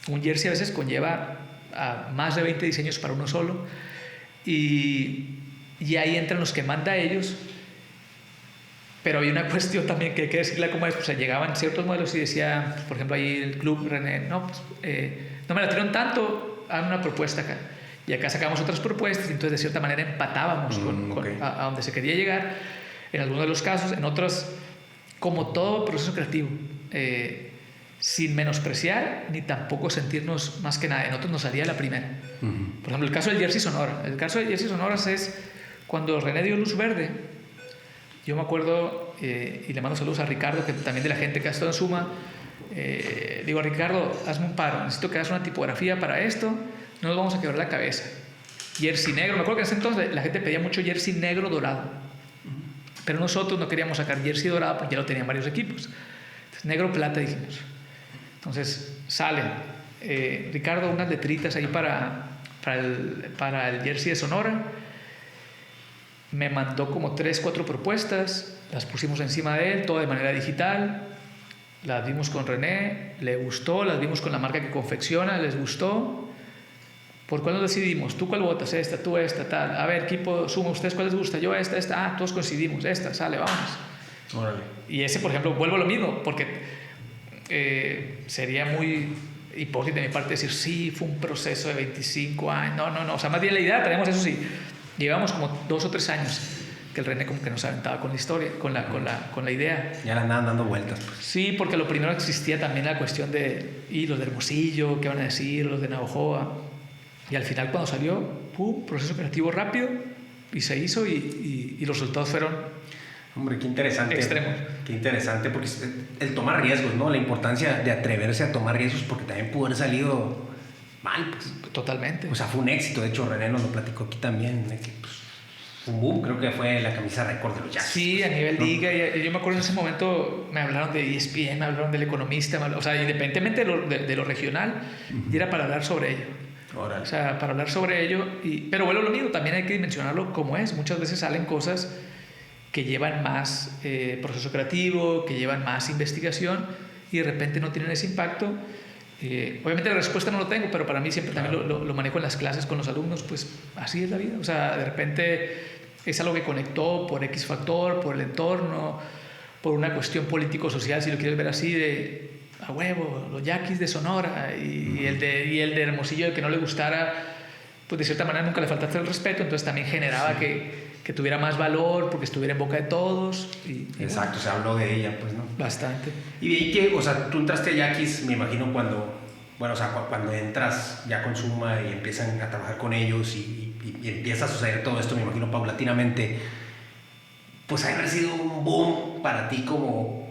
un jersey a veces conlleva a más de 20 diseños para uno solo, y ahí entran los que manda ellos. Pero había una cuestión también que hay que decirla como es, pues llegaban ciertos modelos y decía, por ejemplo, ahí el club René, no me la tiraron tanto, hagan una propuesta acá. Y acá sacamos otras propuestas, y entonces de cierta manera empatábamos a donde se quería llegar, en algunos de los casos. En otros, como todo proceso creativo, sin menospreciar ni tampoco sentirnos más que nada. En otros nos salía la primera. Por ejemplo, el caso del Jersey Sonora. El caso del Jersey Sonora es cuando René dio luz verde. Yo me acuerdo, y le mando saludos a Ricardo, que también de la gente que ha estado en Suma. Digo, Ricardo, hazme un paro, necesito que hagas una tipografía para esto, no nos vamos a quebrar la cabeza. Jersey negro, me acuerdo que en ese entonces la gente pedía mucho jersey negro dorado, pero nosotros no queríamos sacar jersey dorado porque ya lo tenían varios equipos. Entonces, negro plata dijimos. Entonces salen, Ricardo, unas letritas ahí para el jersey de Sonora. Me mandó como 3, 4 propuestas, las pusimos encima de él, todo de manera digital. Las vimos con René, le gustó, las vimos con la marca que confecciona, les gustó. ¿Por cuál nos decidimos? ¿Tú cuál votas? Esta, tú esta, tal. A ver, equipo, Suma, ¿ustedes cuál les gusta? Yo esta. Todos coincidimos. Esta, sale, vámonos. Órale. Y ese, por ejemplo, vuelvo a lo mismo, porque sería muy hipócrita de mi parte decir, sí, fue un proceso de 25 años. No. O sea, más bien la idea, tenemos eso sí. Llevamos como 2 o 3 años que el René como que nos aventaba con la historia, con la idea. Ya la andaban dando vueltas, pues. Sí, porque lo primero existía también la cuestión de los de Hermosillo, qué van a decir, los de Navojoa. Y al final, cuando salió, proceso creativo rápido, y se hizo, y los resultados fueron, hombre, qué interesante. Extremos. Qué interesante, porque el tomar riesgos, ¿no? La importancia de atreverse a tomar riesgos, porque también pudo haber salido mal, pues. Totalmente. O sea, fue un éxito. De hecho, René nos lo platicó aquí también, que pues, un boom, creo que fue la camisa récord de los Yaquis. Sí, a nivel liga. Y yo me acuerdo en ese momento, me hablaron de ESPN, me hablaron del Economista, o sea, independientemente de lo regional, y era para hablar sobre ello. Órale. O sea, para hablar sobre ello. Pero bueno, lo mismo, también hay que dimensionarlo como es. Muchas veces salen cosas que llevan más proceso creativo, que llevan más investigación, y de repente no tienen ese impacto. Obviamente la respuesta no lo tengo, pero para mí siempre también lo manejo en las clases con los alumnos, pues así es la vida. O sea, de repente es algo que conectó por X factor, por el entorno, por una cuestión político-social, si lo quieres ver así, de a huevo, los Yaquis de Sonora, y el de Hermosillo, el que no le gustara, pues de cierta manera nunca le faltaste el respeto, entonces también generaba que tuviera más valor, porque estuviera en boca de todos. Exacto, se habló de ella, pues, ¿no? Bastante. Y de ahí que, o sea, tú entraste a Yaquis, me imagino, cuando bueno, o sea, cuando entras ya con Suma y empiezan a trabajar con ellos y empieza a suceder todo esto, me imagino, paulatinamente, pues ha sido un boom para ti como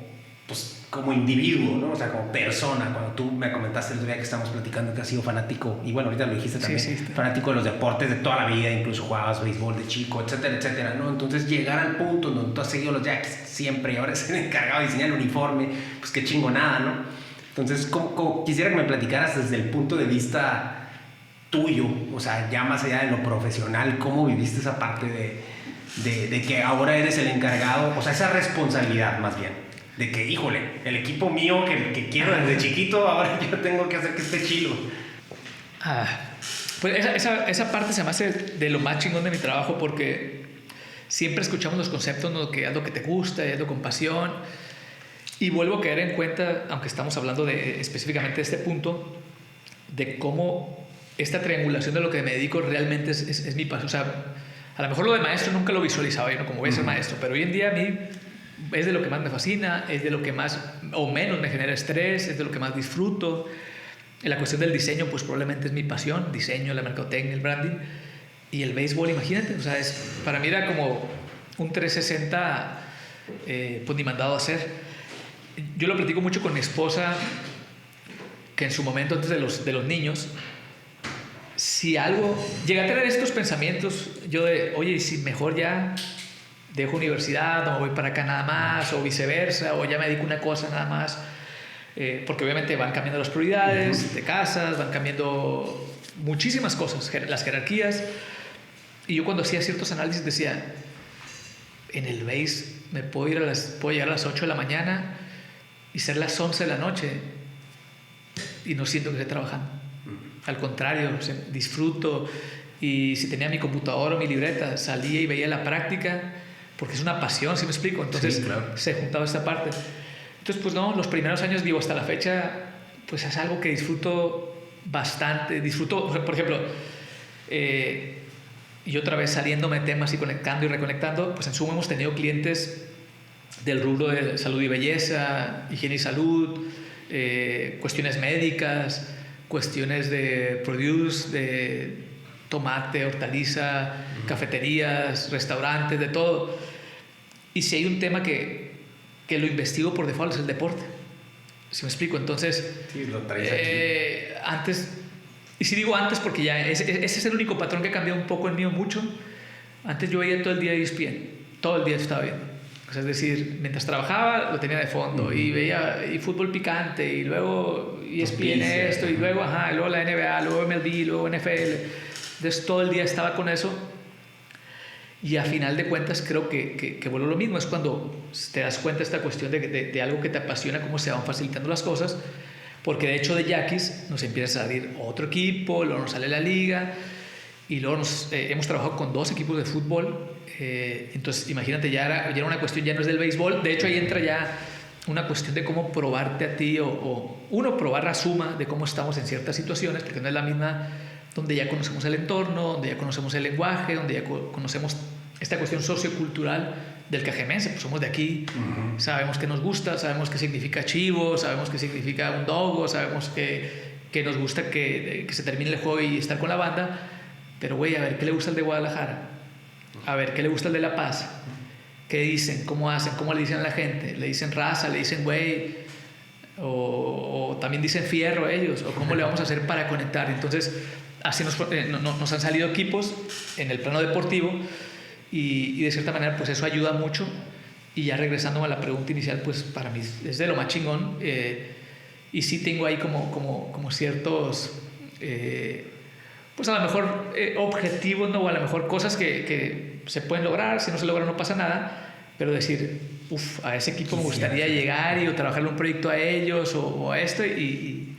individuo, ¿no? O sea, como persona. Cuando tú me comentaste el otro día que estábamos platicando que has sido fanático, y bueno, ahorita lo dijiste también, Sí. fanático de los deportes de toda la vida, incluso jugabas béisbol de chico, etcétera, etcétera, ¿no? Entonces llegar al punto en donde tú has seguido los Yankees siempre y ahora eres el encargado de diseñar el uniforme, pues qué chingonada, ¿no? Entonces, quisiera que me platicaras desde el punto de vista tuyo, o sea, ya más allá de lo profesional, ¿cómo viviste esa parte de que ahora eres el encargado, o sea, esa responsabilidad más bien, de que, híjole, el equipo mío que quiero desde chiquito, ahora yo tengo que hacer que esté chido? Pues esa parte se me hace de lo más chingón de mi trabajo, porque siempre escuchamos los conceptos, ¿no? Que haz lo que te gusta y hazlo con pasión. Y vuelvo a caer en cuenta, aunque estamos hablando específicamente de este punto, de cómo esta triangulación de lo que me dedico realmente es mi pasión. O sea, a lo mejor lo de maestro nunca lo visualizaba yo, ¿no? Como voy a ser maestro, pero hoy en día a mí es de lo que más me fascina, es de lo que más o menos me genera estrés, es de lo que más disfruto. En la cuestión del diseño, pues probablemente es mi pasión, diseño, la mercadotecnia, el branding. Y el béisbol, imagínate, o sea, para mí era como un 360 pues ni mandado a hacer. Yo lo platico mucho con mi esposa, que en su momento antes de los niños, si algo, llegué a tener estos pensamientos, yo de, oye, si mejor ya dejo universidad, no me voy para acá nada más, o viceversa, o ya me dedico a una cosa nada más, porque obviamente van cambiando las prioridades de casas, van cambiando muchísimas cosas, las jerarquías, y yo cuando hacía ciertos análisis decía, en el base puedo llegar a las 8 de la mañana y ser las 11 de la noche y no siento que esté trabajando. Al contrario, o sea, disfruto, y si tenía mi computadora o mi libreta, salía y veía la práctica, porque es una pasión, ¿sí me explico? Entonces sí, claro. se juntaba esta parte. Entonces, pues no, los primeros años, digo, hasta la fecha, pues es algo que disfruto bastante. Disfruto, por ejemplo, y otra vez saliéndome de temas y conectando y reconectando, pues en Suma hemos tenido clientes del rubro de salud y belleza, higiene y salud, cuestiones médicas, cuestiones de produce, de tomate, hortaliza, cafeterías, restaurantes, de todo. Y si hay un tema que lo investigo por default es el deporte. ¿Sí me explico? Entonces, sí, lo traes aquí. Antes, y si digo antes porque ya ese es el único patrón que ha cambiado un poco en mí mucho. Antes yo veía todo el día ESPN, todo el día estaba viendo. O sea, es decir, mientras trabajaba lo tenía de fondo y veía y fútbol picante y luego ESPN esto y luego, luego la NBA, luego MLB, luego NFL. Entonces todo el día estaba con eso. Y a final de cuentas creo que vuelvo lo mismo, es cuando te das cuenta de esta cuestión de algo que te apasiona, cómo se van facilitando las cosas, porque de hecho de Yaquis nos empieza a salir otro equipo, luego nos sale la liga, y luego hemos trabajado con 2 equipos de fútbol, entonces imagínate, ya era una cuestión, ya no es del béisbol, de hecho ahí entra ya una cuestión de cómo probarte a ti, o uno probar la suma de cómo estamos en ciertas situaciones, porque no es la misma donde ya conocemos el entorno, donde ya conocemos el lenguaje, donde ya conocemos esta cuestión sociocultural del cajemense, pues somos de aquí, sabemos qué nos gusta, sabemos qué significa chivo, sabemos qué significa un dogo, sabemos que nos gusta que se termine el juego y estar con la banda, pero güey, a ver qué le gusta al de Guadalajara, a ver qué le gusta al de La Paz, qué dicen, cómo hacen, cómo le dicen a la gente, le dicen raza, le dicen güey, o también dicen fierro ellos, o cómo le vamos a hacer para conectar. Entonces así nos han salido equipos en el plano deportivo, y de cierta manera pues eso ayuda mucho. Y ya regresando a la pregunta inicial, pues para mí es de lo más chingón, y sí tengo ahí como ciertos pues a lo mejor objetivos, ¿no? O a lo mejor cosas que se pueden lograr, si no se logra no pasa nada, pero decir, a ese equipo me gustaría llegar y o trabajarle un proyecto a ellos o a esto, y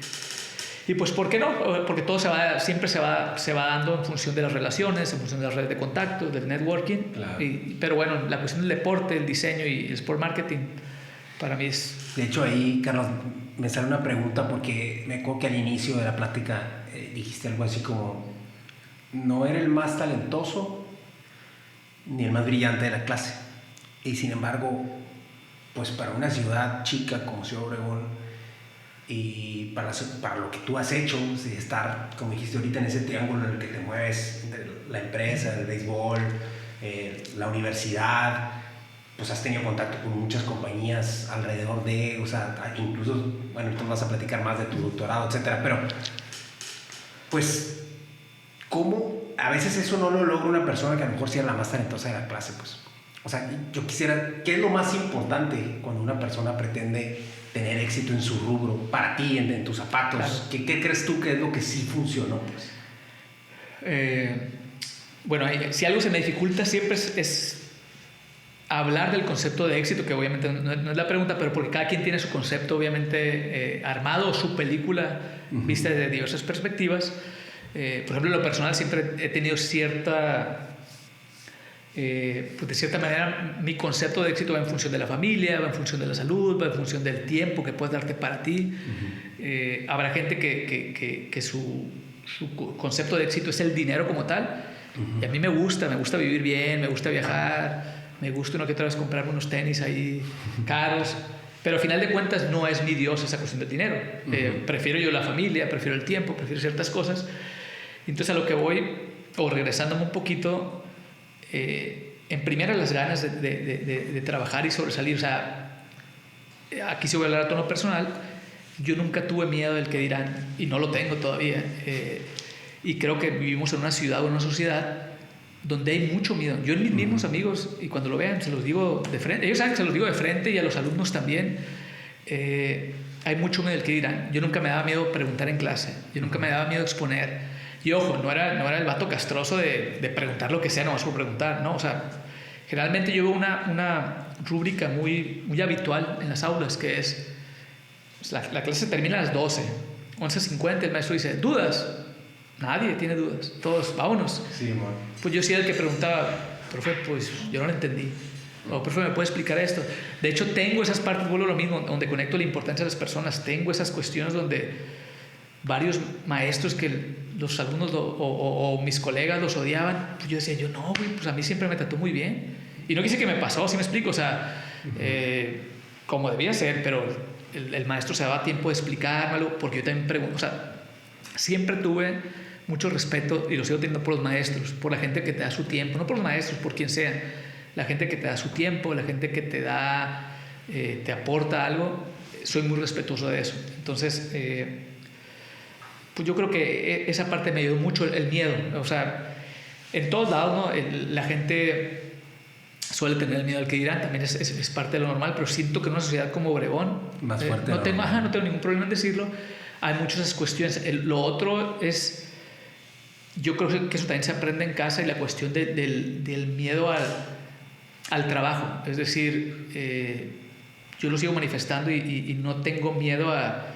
pues ¿por qué no? Porque todo siempre se va dando en función de las relaciones, en función de las redes de contacto, del networking. Claro. Pero bueno, la cuestión del deporte, el diseño y el sport marketing, para mí es... De hecho, ahí, Carlos, me sale una pregunta porque me acuerdo que al inicio de la plática dijiste algo así como, no era el más talentoso ni el más brillante de la clase. Y sin embargo, pues para una ciudad chica como Ciudad Obregón, y para lo que tú has hecho, de estar, como dijiste ahorita, en ese triángulo en el que te mueves, la empresa, el béisbol, la universidad, pues has tenido contacto con muchas compañías alrededor de, o sea, incluso, bueno, tú vas a platicar más de tu doctorado, etcétera, pero pues, ¿cómo a veces eso no lo logra una persona que a lo mejor sí era la más talentosa de la clase? Pues, o sea, yo quisiera, ¿qué es lo más importante cuando una persona pretende tener éxito en su rubro, para ti, en tus zapatos? Claro. ¿Qué crees tú que es lo que sí funcionó? Pues? Bueno, si algo se me dificulta siempre es hablar del concepto de éxito, que obviamente no es la pregunta, pero porque cada quien tiene su concepto obviamente armado, o su película vista desde diversas perspectivas. Por ejemplo, en lo personal siempre he tenido cierta... pues de cierta manera mi concepto de éxito va en función de la familia, va en función de la salud, va en función del tiempo que puedes darte para ti. Habrá gente que su concepto de éxito es el dinero como tal, y a mí me gusta vivir bien, me gusta viajar, me gusta una que otra vez comprarme unos tenis ahí caros, pero al final de cuentas no es mi Dios esa cuestión del dinero. Prefiero yo la familia, prefiero el tiempo, prefiero ciertas cosas. Entonces a lo que voy, o regresándome un poquito, en primera las ganas de trabajar y sobresalir. O sea, aquí sí voy a hablar a tono personal. Yo nunca tuve miedo del que dirán, y no lo tengo todavía. Y creo que vivimos en una ciudad o en una sociedad donde hay mucho miedo. Yo en mis mismos amigos, y cuando lo vean se los digo de frente, ellos saben que se los digo de frente, y a los alumnos también, hay mucho miedo del que dirán. Yo nunca me daba miedo preguntar en clase, yo nunca me daba miedo exponer. Y ojo, no era el vato castroso de preguntar lo que sea, no vas por preguntar, ¿no? O sea, generalmente yo veo una rúbrica muy habitual en las aulas, que es, pues la clase termina a las 12, 11:50, el maestro dice, ¿dudas? Nadie tiene dudas, todos, vámonos. Sí, amor. Pues yo sí era el que preguntaba, profe, pues yo no lo entendí. O, profe, ¿me puede explicar esto? De hecho, tengo esas partes, vuelvo a lo mismo, donde conecto la importancia de las personas. Tengo esas cuestiones donde varios maestros que los alumnos o mis colegas los odiaban, pues yo decía, yo no, güey, pues a mí siempre me trató muy bien. Y no quise que me pasó, ¿sí me explico? O sea, como debía ser, pero el maestro se daba tiempo de explicármelo, porque yo también pregunto, o sea, siempre tuve mucho respeto, y lo sigo teniendo por los maestros, por la gente que te da su tiempo, no por los maestros, por quien sea, la gente que te da su tiempo, la gente que te da, te aporta algo, soy muy respetuoso de eso. Entonces, pues yo creo que esa parte me ayudó mucho, el miedo. O sea, en todos lados, ¿no? La gente suele tener el miedo al que dirán, también es parte de lo normal, pero siento que en una sociedad como Obregón, más fuerte, no tengo ningún problema en decirlo, hay muchas esas cuestiones. Lo otro es, yo creo que eso también se aprende en casa, y la cuestión del miedo al trabajo. Es decir, yo lo sigo manifestando, y no tengo miedo a,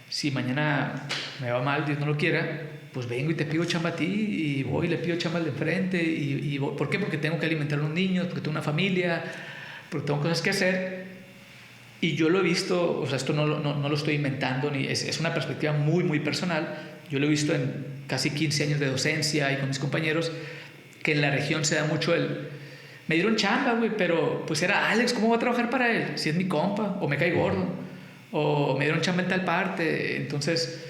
si mañana me va mal, Dios no lo quiera, pues vengo y te pido chamba a ti, y voy y le pido chamba al de enfrente, y voy. ¿Por qué? Porque tengo que alimentar a los niños, porque tengo una familia, porque tengo cosas que hacer. Y yo lo he visto, o sea, esto no lo estoy inventando, ni es una perspectiva muy, muy personal. Yo lo he visto en casi 15 años de docencia y con mis compañeros, que en la región se da mucho me dieron chamba, güey, pero pues era Alex, ¿cómo voy a trabajar para él? Si es mi compa, o me cae gordo, o me dieron chamba en tal parte. Entonces,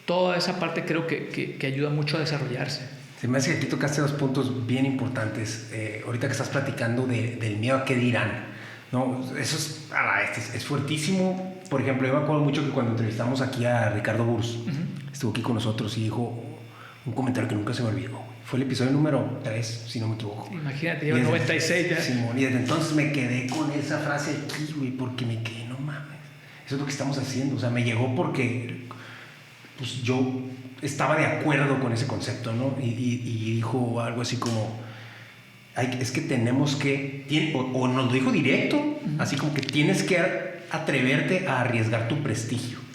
toda esa parte creo que ayuda mucho a desarrollarse. Se me hace que aquí tocaste dos puntos bien importantes. Ahorita que estás platicando del miedo a qué dirán, ¿no? Eso es fuertísimo. Por ejemplo, yo me acuerdo mucho que cuando entrevistamos aquí a Ricardo Burs, estuvo aquí con nosotros y dijo un comentario que nunca se me olvidó. Fue el episodio número 3, si no me equivoco. Imagínate, llevo 96 ya. Simón, y desde entonces me quedé con esa frase aquí, güey, porque me quedé, no mames, eso es lo que estamos haciendo. O sea, me llegó porque pues yo estaba de acuerdo con ese concepto, ¿no? Y dijo algo así como, es que tenemos que, o nos lo dijo directo, así como que tienes que atreverte a arriesgar tu prestigio.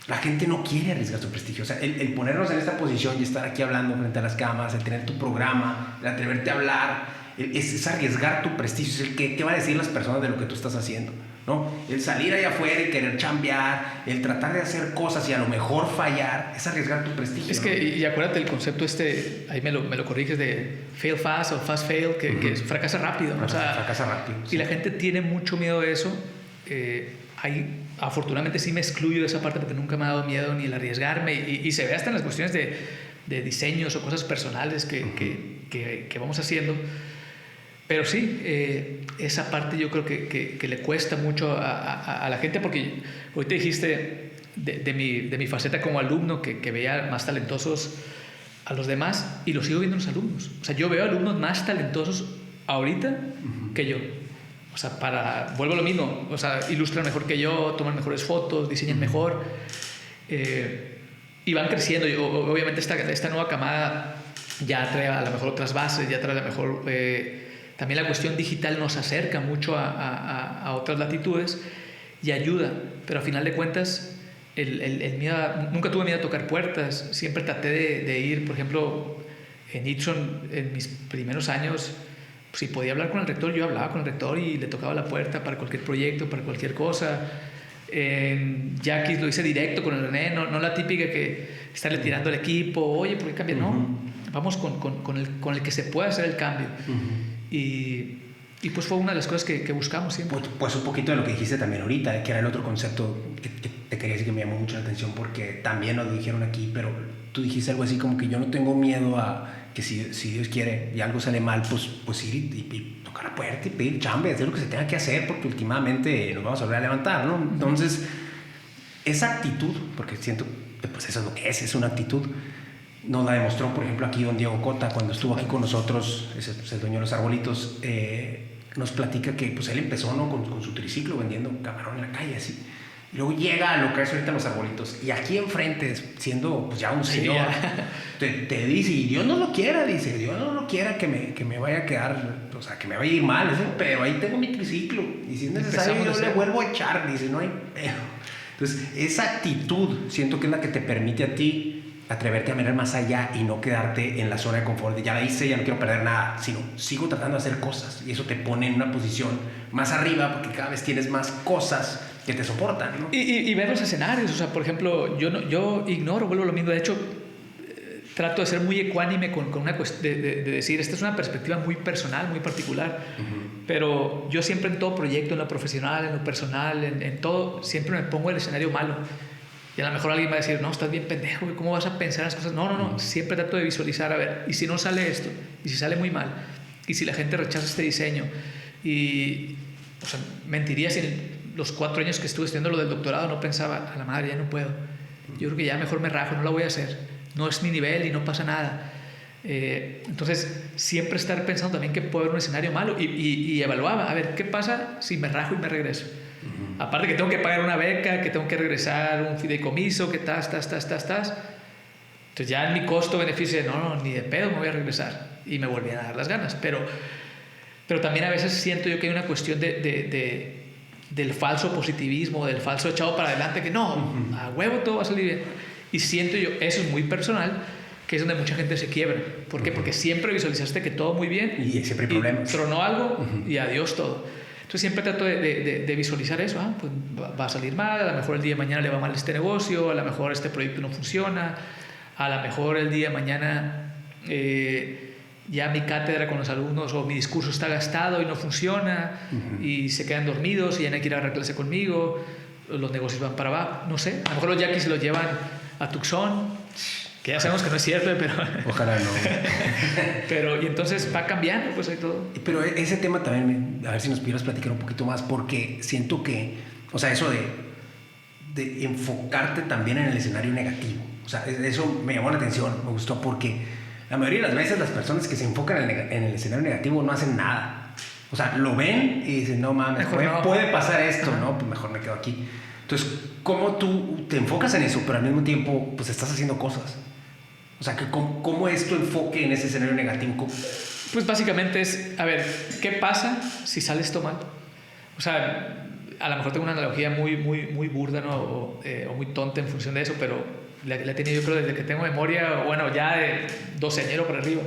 La gente no quiere arriesgar su prestigio. O sea, el ponernos en esta posición y estar aquí hablando frente a las cámaras, el tener tu programa, el atreverte a hablar, es arriesgar tu prestigio. Es el qué van a decir las personas de lo que tú estás haciendo, ¿no? El salir allá afuera y querer chambear, el tratar de hacer cosas y a lo mejor fallar, es arriesgar tu prestigio. Es que, y acuérdate el concepto ahí me lo corriges, de fail fast o fast fail, que es fracasa rápido, ¿no? O sea, fracasa rápido. Y la gente tiene mucho miedo de eso. afortunadamente sí me excluyo de esa parte porque nunca me ha dado miedo ni el arriesgarme y se ve hasta en las cuestiones de diseños o cosas personales que vamos haciendo. Pero sí, esa parte yo creo que le cuesta mucho a la gente, porque hoy te dijiste de mi faceta como alumno que veía más talentosos a los demás, y lo sigo viendo en los alumnos. O sea, yo veo alumnos más talentosos ahorita que yo. O sea, vuelvo a lo mismo, o sea, ilustran mejor que yo, toman mejores fotos, diseñan mejor, y van creciendo. Y obviamente esta nueva camada ya trae a lo mejor otras bases, ya trae a lo mejor... también la cuestión digital nos acerca mucho a otras latitudes y ayuda, pero a final de cuentas el miedo, nunca tuve miedo a tocar puertas, siempre traté de ir, por ejemplo, en Itson, en mis primeros años, si podía hablar con el rector, yo hablaba con el rector y le tocaba la puerta para cualquier proyecto, para cualquier cosa. En Jackie lo hice directo con el René, no la típica que estarle tirando al equipo, oye, ¿por qué cambia? No, vamos con el que se pueda hacer el cambio. Y pues fue una de las cosas que buscamos siempre. Pues un poquito de lo que dijiste también ahorita, que era el otro concepto que te quería decir que me llamó mucho la atención, porque también nos lo dijeron aquí, pero tú dijiste algo así como que yo no tengo miedo a que si Dios quiere y algo sale mal, pues ir y tocar la puerta y pedir chamba y hacer lo que se tenga que hacer, porque últimamente nos vamos a volver a levantar, ¿no? Entonces, esa actitud, porque siento que pues eso es lo que es una actitud, nos la demostró, por ejemplo, aquí don Diego Cota, cuando estuvo aquí con nosotros, es el dueño de los arbolitos, nos platica que pues él empezó, ¿no?, con su triciclo vendiendo camarón en la calle, así. Y luego llega a lo que es ahorita los arbolitos, y aquí enfrente, siendo pues ya un señor, te dice, y Dios no lo quiera, dice, Dios no lo quiera que me vaya a quedar, o sea, que me vaya a ir mal, dice, pero ahí tengo mi triciclo, y si es necesario yo le vuelvo a echar, dice, no hay pedo. Entonces, esa actitud siento que es la que te permite a ti atreverte a mirar más allá y no quedarte en la zona de confort de ya la hice, ya no quiero perder nada, sino sigo tratando de hacer cosas, y eso te pone en una posición más arriba porque cada vez tienes más cosas que te soportan, ¿no? Y ver los escenarios, o sea, por ejemplo, yo ignoro, vuelvo a lo mismo, de hecho trato de ser muy ecuánime con una cuestión de decir, esta es una perspectiva muy personal, muy particular, pero yo siempre en todo proyecto, en lo profesional, en lo personal, en todo, siempre me pongo el escenario malo. Y a lo mejor alguien va a decir, no, estás bien pendejo, ¿cómo vas a pensar las cosas? No, siempre trato de visualizar, a ver, ¿y si no sale esto? ¿Y si sale muy mal? ¿Y si la gente rechaza este diseño? Y, o sea, mentiría si en los 4 años que estuve estudiando lo del doctorado no pensaba, a la madre, ya no puedo. Yo creo que ya mejor me rajo, no la voy a hacer. No es mi nivel y no pasa nada. Entonces, siempre estar pensando también que puede haber un escenario malo y evaluaba, a ver, ¿qué pasa si me rajo y me regreso? Aparte que tengo que pagar una beca, que tengo que regresar un fideicomiso, que tas. Entonces ya en mi costo-beneficio, no, ni de pedo me voy a regresar. Y me volví a dar las ganas. Pero también a veces siento yo que hay una cuestión del falso positivismo, del falso echado para adelante, que no, a huevo todo va a salir bien. Y siento yo, eso es muy personal, que es donde mucha gente se quiebra. ¿Por qué? Porque siempre visualizaste que todo muy bien. Y siempre hay problemas. Tronó algo y adiós todo. Entonces siempre trato de visualizar eso, pues va a salir mal, a lo mejor el día de mañana le va mal este negocio, a lo mejor este proyecto no funciona, a lo mejor el día de mañana ya mi cátedra con los alumnos o mi discurso está gastado y no funciona y se quedan dormidos y ya no quieren dar clase conmigo, los negocios van para abajo, no sé, a lo mejor los yaquis se los llevan a Tucson, que ya sabemos que no es cierto, pero... Ojalá no. Pero, y entonces va cambiando, pues ahí todo. Pero ese tema también, a ver si nos pudieras platicar un poquito más, porque siento que, o sea, eso de enfocarte también en el escenario negativo, o sea, eso me llamó la atención, me gustó, porque la mayoría de las veces las personas que se enfocan en el escenario negativo no hacen nada. O sea, lo ven y dicen, no mames, puede pasar esto, ¿no? Pues mejor me quedo aquí. Entonces, ¿cómo tú te enfocas en eso, pero al mismo tiempo, pues estás haciendo cosas? O sea, ¿cómo es tu enfoque en ese escenario negativo? Pues básicamente es, a ver, ¿qué pasa si sale esto mal? O sea, a lo mejor tengo una analogía muy burda, ¿no? o muy tonta en función de eso, pero la he tenido yo creo desde que tengo memoria, bueno, ya de doceñero para arriba,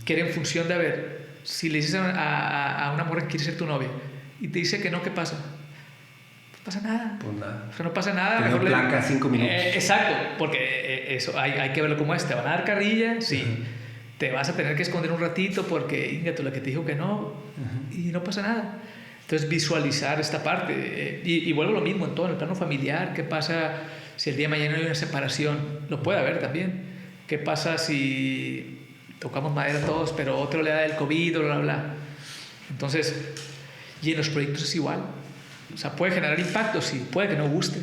que era en función de, a ver, si le dices a una morra que quiere ser tu novia y te dice que no, ¿qué pasa? No pasa nada. Pues nada. O sea, no pasa nada. Mejor placa 5 minutos. Exacto, porque eso hay que verlo como es. ¿Te van a dar carrilla? Sí. Te vas a tener que esconder un ratito porque, ingato, la que te dijo que no, y no pasa nada. Entonces, visualizar esta parte. Y vuelvo a lo mismo en todo, en el plano familiar. ¿Qué pasa si el día de mañana hay una separación? Lo puede haber también. ¿Qué pasa si tocamos madera todos, pero otro le da el COVID, bla, bla, bla? Entonces, y en los proyectos es igual. O sea, puede generar impacto, sí, puede que no guste,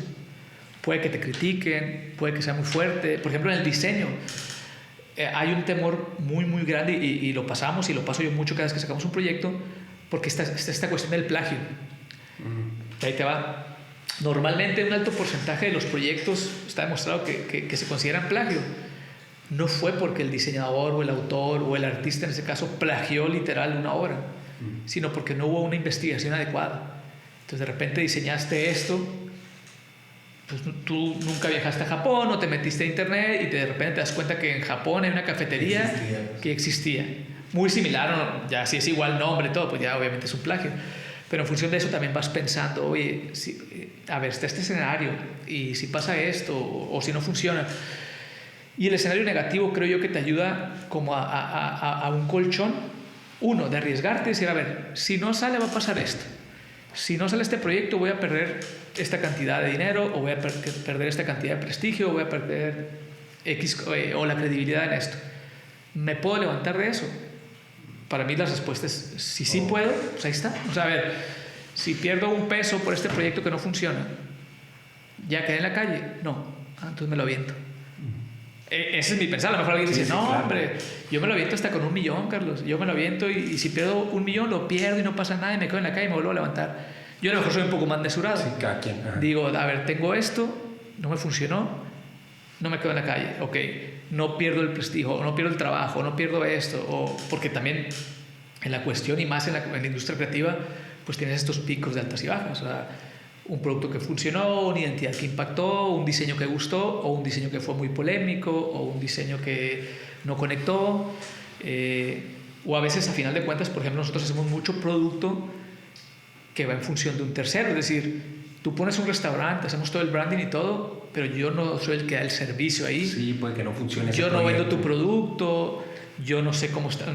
puede que te critiquen, puede que sea muy fuerte. Por ejemplo, en el diseño hay un temor muy, muy grande y lo pasamos y lo paso yo mucho cada vez que sacamos un proyecto, porque está esta cuestión del plagio. Ahí te va. Normalmente un alto porcentaje de los proyectos está demostrado que se consideran plagio. No fue porque el diseñador o el autor o el artista en ese caso plagió literal una obra, sino porque no hubo una investigación adecuada. Entonces de repente diseñaste esto, pues tú nunca viajaste a Japón o te metiste a internet y de repente te das cuenta que en Japón hay una cafetería que existía. Muy similar, ¿no? Ya si es igual nombre, todo, pues ya obviamente es un plagio. Pero en función de eso también vas pensando, oye, a ver, está este escenario y si pasa esto o si no funciona. Y el escenario negativo creo yo que te ayuda como a un colchón, uno, de arriesgarte y decir, a ver, si no sale va a pasar esto. Si no sale este proyecto voy a perder esta cantidad de dinero o voy a perder esta cantidad de prestigio o voy a perder X o la credibilidad en esto. ¿Me puedo levantar de eso? Para mí la respuesta es si sí puedo, pues ahí está. O sea, a ver, si pierdo un peso por este proyecto que no funciona, ¿ya quedé en la calle? No. Entonces me lo aviento. Ese es mi pensar. A lo mejor alguien dice, no, claro, hombre, yo me lo aviento hasta con 1 millón, Carlos. Yo me lo aviento y si pierdo 1 millón, lo pierdo y no pasa nada y me quedo en la calle y me vuelvo a levantar. Yo a lo mejor soy un poco más mesurado. Sí, cada quien. Digo, a ver, tengo esto, no me funcionó, no me quedo en la calle. Ok, no pierdo el prestigio, no pierdo el trabajo, no pierdo esto. Porque también en la cuestión y más en la industria creativa, pues tienes estos picos de altas y bajas. O sea, un producto que funcionó, una identidad que impactó, un diseño que gustó o un diseño que fue muy polémico o un diseño que no conectó, o a veces a final de cuentas, por ejemplo, nosotros hacemos mucho producto que va en función de un tercero, es decir, tú pones un restaurante, hacemos todo el branding y todo, pero yo no soy el que da el servicio ahí. Sí, puede que no funcione ese yo no proyecto. vendo tu producto, yo no sé cómo está,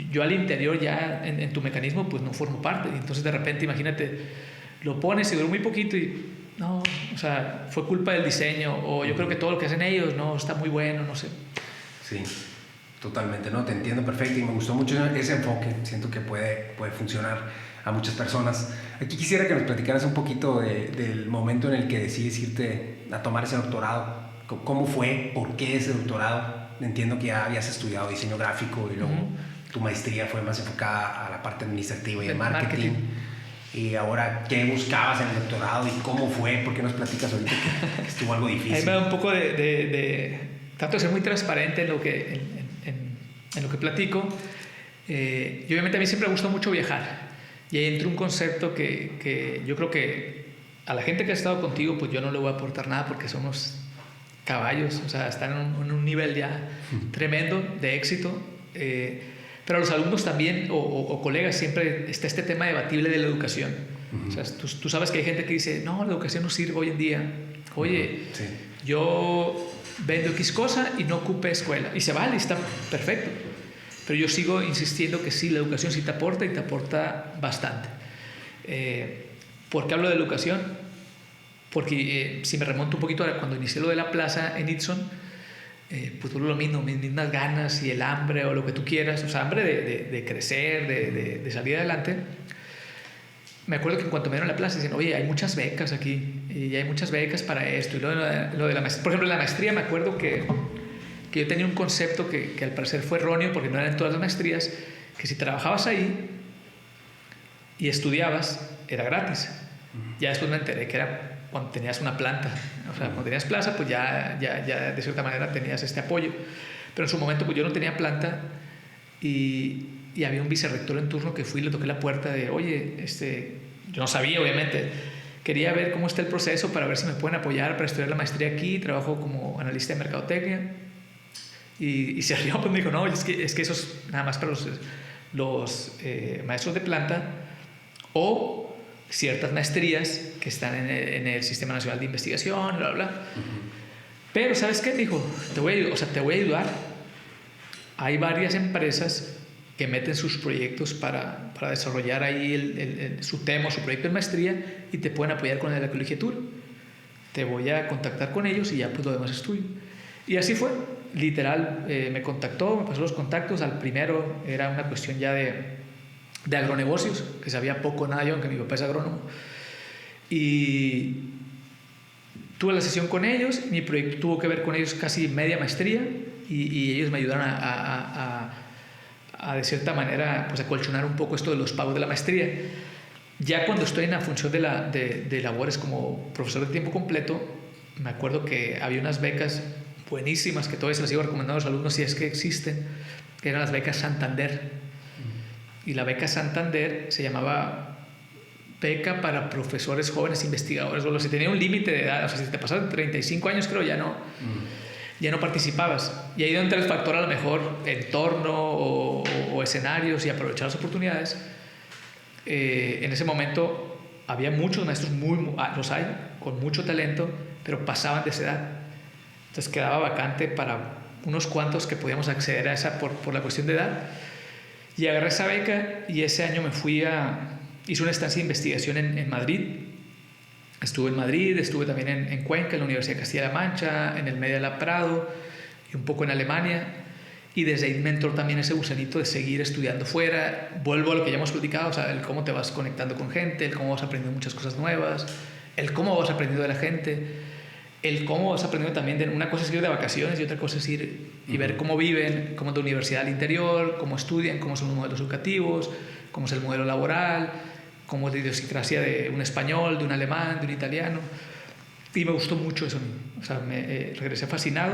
yo al interior ya en tu mecanismo pues no formo parte, entonces de repente imagínate, lo pones y duró muy poquito y no, o sea, fue culpa del diseño o yo creo que todo lo que hacen ellos no está muy bueno, no sé. Sí, totalmente, no, te entiendo perfecto y me gustó mucho ese enfoque, siento que puede funcionar a muchas personas. Aquí quisiera que nos platicaras un poquito del momento en el que decides irte a tomar ese doctorado. ¿Cómo fue? ¿Por qué ese doctorado? Entiendo que ya habías estudiado diseño gráfico y luego tu maestría fue más enfocada a la parte administrativa y de marketing. Y ahora, ¿qué buscabas en el doctorado y cómo fue? ¿Por qué nos platicas ahorita que estuvo algo difícil? A mí me da un poco trato de ser muy transparente en lo que platico. Y obviamente a mí siempre me gusta mucho viajar. Y ahí entra un concepto que yo creo que a la gente que ha estado contigo, pues yo no le voy a aportar nada porque somos caballos. O sea, están en un nivel ya tremendo de éxito. Pero a los alumnos también o colegas siempre está este tema debatible de la educación. O sea, tú sabes que hay gente que dice, no, la educación no sirve hoy en día. Oye, sí, yo vendo X cosa y no ocupé escuela. Y se vale, está perfecto. Pero yo sigo insistiendo que sí, la educación sí te aporta y te aporta bastante. ¿Por qué hablo de educación? Porque si me remonto un poquito a cuando inicié lo de la plaza en Itson, pues todo lo mismo, mis mismas ganas y el hambre o lo que tú quieras, o sea, hambre de crecer, de salir adelante. Me acuerdo que en cuanto me dieron la plaza decían, oye, hay muchas becas aquí y hay muchas becas para esto y lo de la maestría. Por ejemplo, en la maestría me acuerdo que yo tenía un concepto que al parecer fue erróneo porque no eran todas las maestrías, que si trabajabas ahí y estudiabas era gratis. Ya después me enteré que era cuando tenías una planta, o sea, cuando tenías plaza, pues ya de cierta manera tenías este apoyo. Pero en su momento, pues yo no tenía planta y había un vicerrector en turno que fui y le toqué la puerta de, oye, yo no sabía, obviamente, quería ver cómo está el proceso para ver si me pueden apoyar para estudiar la maestría aquí, trabajo como analista de mercadotecnia. Y se rió, pues me dijo, no, es que eso es nada más para los maestros de planta o ciertas maestrías que están en el Sistema Nacional de Investigación, bla, bla. Pero, ¿sabes qué? Me dijo, te voy a ayudar. Hay varias empresas que meten sus proyectos para desarrollar ahí su tema o su proyecto de maestría y te pueden apoyar con la colegiatura. Te voy a contactar con ellos y ya pues lo demás es tuyo. Y así fue, literal, me contactó, me pasó los contactos. Al primero era una cuestión ya de agronegocios, que sabía poco nada yo, aunque mi papá es agrónomo. Y tuve la sesión con ellos, mi proyecto tuvo que ver con ellos casi media maestría y ellos me ayudaron a de cierta manera pues acolchonar un poco esto de los pagos de la maestría. Ya cuando estoy en la función de labores como profesor de tiempo completo, me acuerdo que había unas becas buenísimas que todavía se las sigo recomendando a los alumnos si es que existen, que eran las becas Santander. Y la beca Santander se llamaba beca para profesores jóvenes investigadores, o si tenía un límite de edad, o sea, si te pasaban 35 años creo ya no participabas. Y ahí donde entra el factor a lo mejor entorno o escenarios y aprovechar las oportunidades. En ese momento había muchos maestros, los hay, con mucho talento, pero pasaban de esa edad. Entonces quedaba vacante para unos cuantos que podíamos acceder a esa por la cuestión de edad. Y agarré esa beca y ese año hice una estancia de investigación en Madrid. Estuve en Madrid, estuve también en Cuenca, en la Universidad de Castilla-La Mancha, en el Media Lab Prado y un poco en Alemania. Y desde ahí me entró también ese gusanito de seguir estudiando fuera. Vuelvo a lo que ya hemos platicado, o sea, el cómo te vas conectando con gente, el cómo vas aprendiendo muchas cosas nuevas, el cómo vas aprendiendo de la gente, el cómo vas aprendiendo también de una cosa es ir de vacaciones y otra cosa es ir y ver cómo viven, cómo es la universidad al interior, cómo estudian, cómo son los modelos educativos, cómo es el modelo laboral, cómo es la idiosincrasia de un español, de un alemán, de un italiano. Y me gustó mucho eso. O sea, regresé fascinado.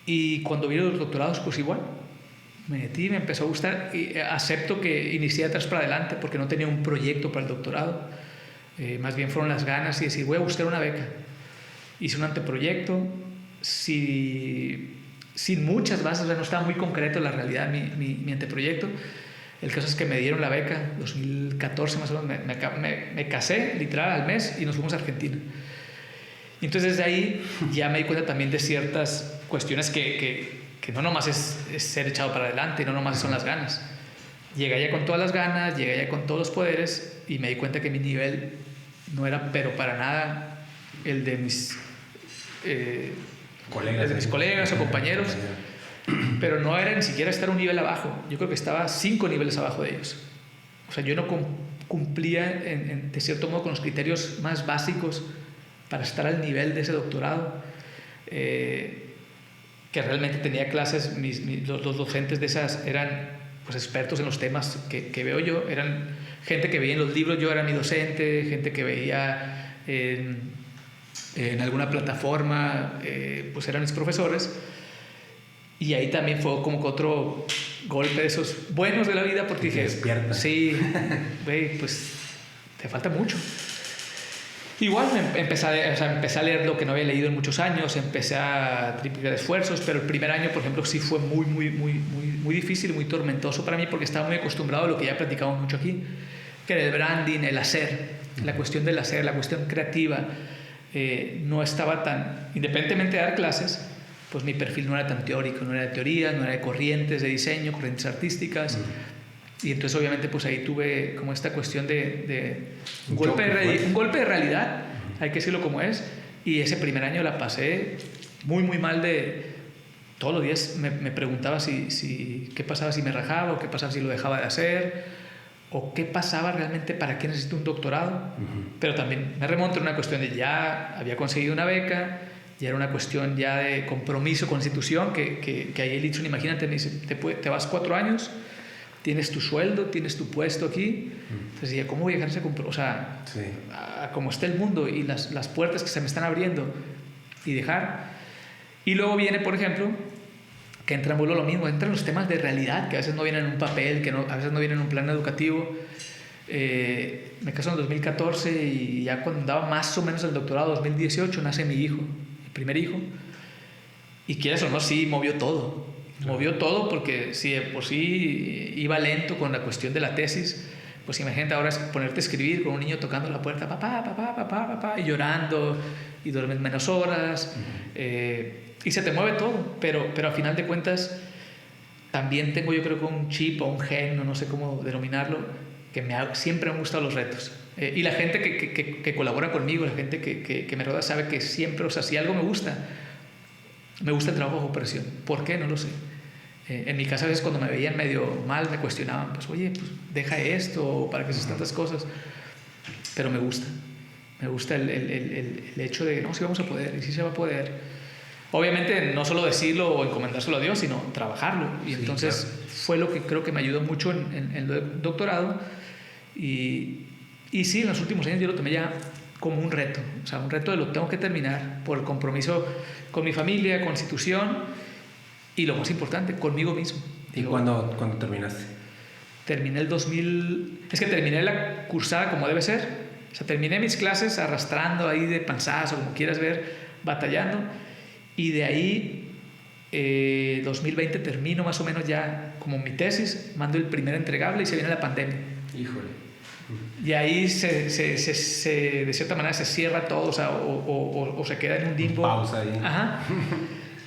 Y cuando vi los doctorados, pues igual, me metí, me empezó a gustar. Y acepto que inicié atrás para adelante porque no tenía un proyecto para el doctorado. Más bien fueron las ganas y decir, voy a buscar una beca. Hice un anteproyecto, sin muchas bases, o sea, no estaba muy concreto la realidad mi anteproyecto. El caso es que me dieron la beca, 2014 más o menos, me casé literal al mes y nos fuimos a Argentina. Y entonces desde ahí ya me di cuenta también de ciertas cuestiones que no nomás es ser echado para adelante, no nomás son las ganas. Llegué allá con todas las ganas, llegué allá con todos los poderes y me di cuenta que mi nivel no era pero para nada el de mis colegas o compañeros, pero no era ni siquiera estar un nivel abajo. Yo creo que estaba 5 niveles abajo de ellos. O sea, yo no cumplía de cierto modo con los criterios más básicos para estar al nivel de ese doctorado, que realmente tenía clases. Los docentes de esas eran pues expertos en los temas que veo yo, eran gente que veía en los libros, yo era mi docente, gente que veía en alguna plataforma, pues eran mis profesores. Y ahí también fue como que otro golpe de esos buenos de la vida, porque dije, despierta. Sí, güey, pues te falta mucho. Igual empecé a leer lo que no había leído en muchos años, empecé a triplicar esfuerzos, pero el primer año, por ejemplo, sí fue muy difícil, muy tormentoso para mí, porque estaba muy acostumbrado a lo que ya platicamos mucho aquí, que era el branding, el hacer, la cuestión del hacer, la cuestión creativa. No estaba tan, independientemente de dar clases, pues mi perfil no era tan teórico, no era de teoría, no era de corrientes de diseño, corrientes artísticas. Y entonces obviamente pues ahí tuve como esta cuestión de un golpe de realidad, hay que decirlo como es. Y ese primer año la pasé muy mal. Todos los días me preguntaba qué pasaba si me rajaba, o qué pasaba si lo dejaba de hacer, o qué pasaba realmente, para qué necesito un doctorado. Pero también me remonto a una cuestión de ya había conseguido una beca, ya era una cuestión ya de compromiso con la institución, que ahí el Itsun, imagínate, me dice, te vas 4 años, tienes tu sueldo, tienes tu puesto aquí. Entonces decía, ¿cómo voy a dejar ese compromiso? O sea, sí, a cómo está el mundo y las puertas que se me están abriendo, y dejar. Y luego viene, por ejemplo, que entra en vuelo lo mismo, entran los temas de realidad, que a veces no vienen en un papel, a veces no vienen en un plan educativo. Me casé en 2014 y ya cuando andaba más o menos el doctorado, 2018, nace mi hijo, mi primer hijo. Y quieras o no, sí, movió todo. Movió todo, porque si de por sí iba lento con la cuestión de la tesis, pues imagínate ahora es ponerte a escribir con un niño tocando la puerta, papá, y llorando, y duermes menos horas, y se te mueve todo, pero a final de cuentas también tengo, yo creo que un chip o un gen, no sé cómo denominarlo, que siempre me han gustado los retos. Y la gente que colabora conmigo, la gente que me rodea, sabe que siempre, o sea, si algo me gusta el trabajo bajo presión. ¿Por qué? No lo sé. En mi casa a veces cuando me veían medio mal me cuestionaban, pues oye, pues deja esto, ¿para qué haces tantas cosas? Pero me gusta el hecho de, no, sí vamos a poder, y sí se va a poder. Obviamente no solo decirlo o encomendárselo a Dios, sino trabajarlo. Y sí, entonces claro, fue lo que creo que me ayudó mucho en el doctorado. Y sí, en los últimos años yo lo tomé ya como un reto. O sea, un reto de lo tengo que terminar por el compromiso con mi familia, con la institución y lo más importante, conmigo mismo. ¿Y cuándo terminaste? Terminé el 2000... Es que terminé la cursada como debe ser. O sea, terminé mis clases arrastrando ahí de panzazo, como quieras ver, batallando. Y de ahí, 2020 termino más o menos ya como mi tesis, mando el primer entregable y se viene la pandemia. Híjole. Y ahí de cierta manera se cierra todo, o sea, o se queda en un limbo. Pausa ahí. Ajá.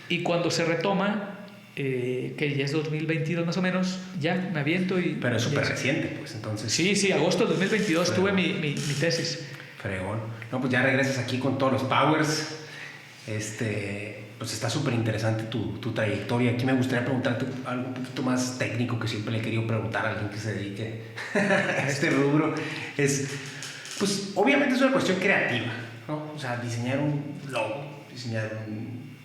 Y cuando se retoma, que ya es 2022 más o menos, ya me aviento y... Pero es súper reciente, pues, entonces... Sí, agosto del 2022 tuve mi tesis. Fregón. No, pues ya regresas aquí con todos los powers. Pues está súper interesante tu trayectoria. Aquí me gustaría preguntarte algo un poquito más técnico que siempre le he querido preguntar a alguien que se dedique a este rubro. Pues obviamente es una cuestión creativa, ¿no? O sea, diseñar un logo, diseñar un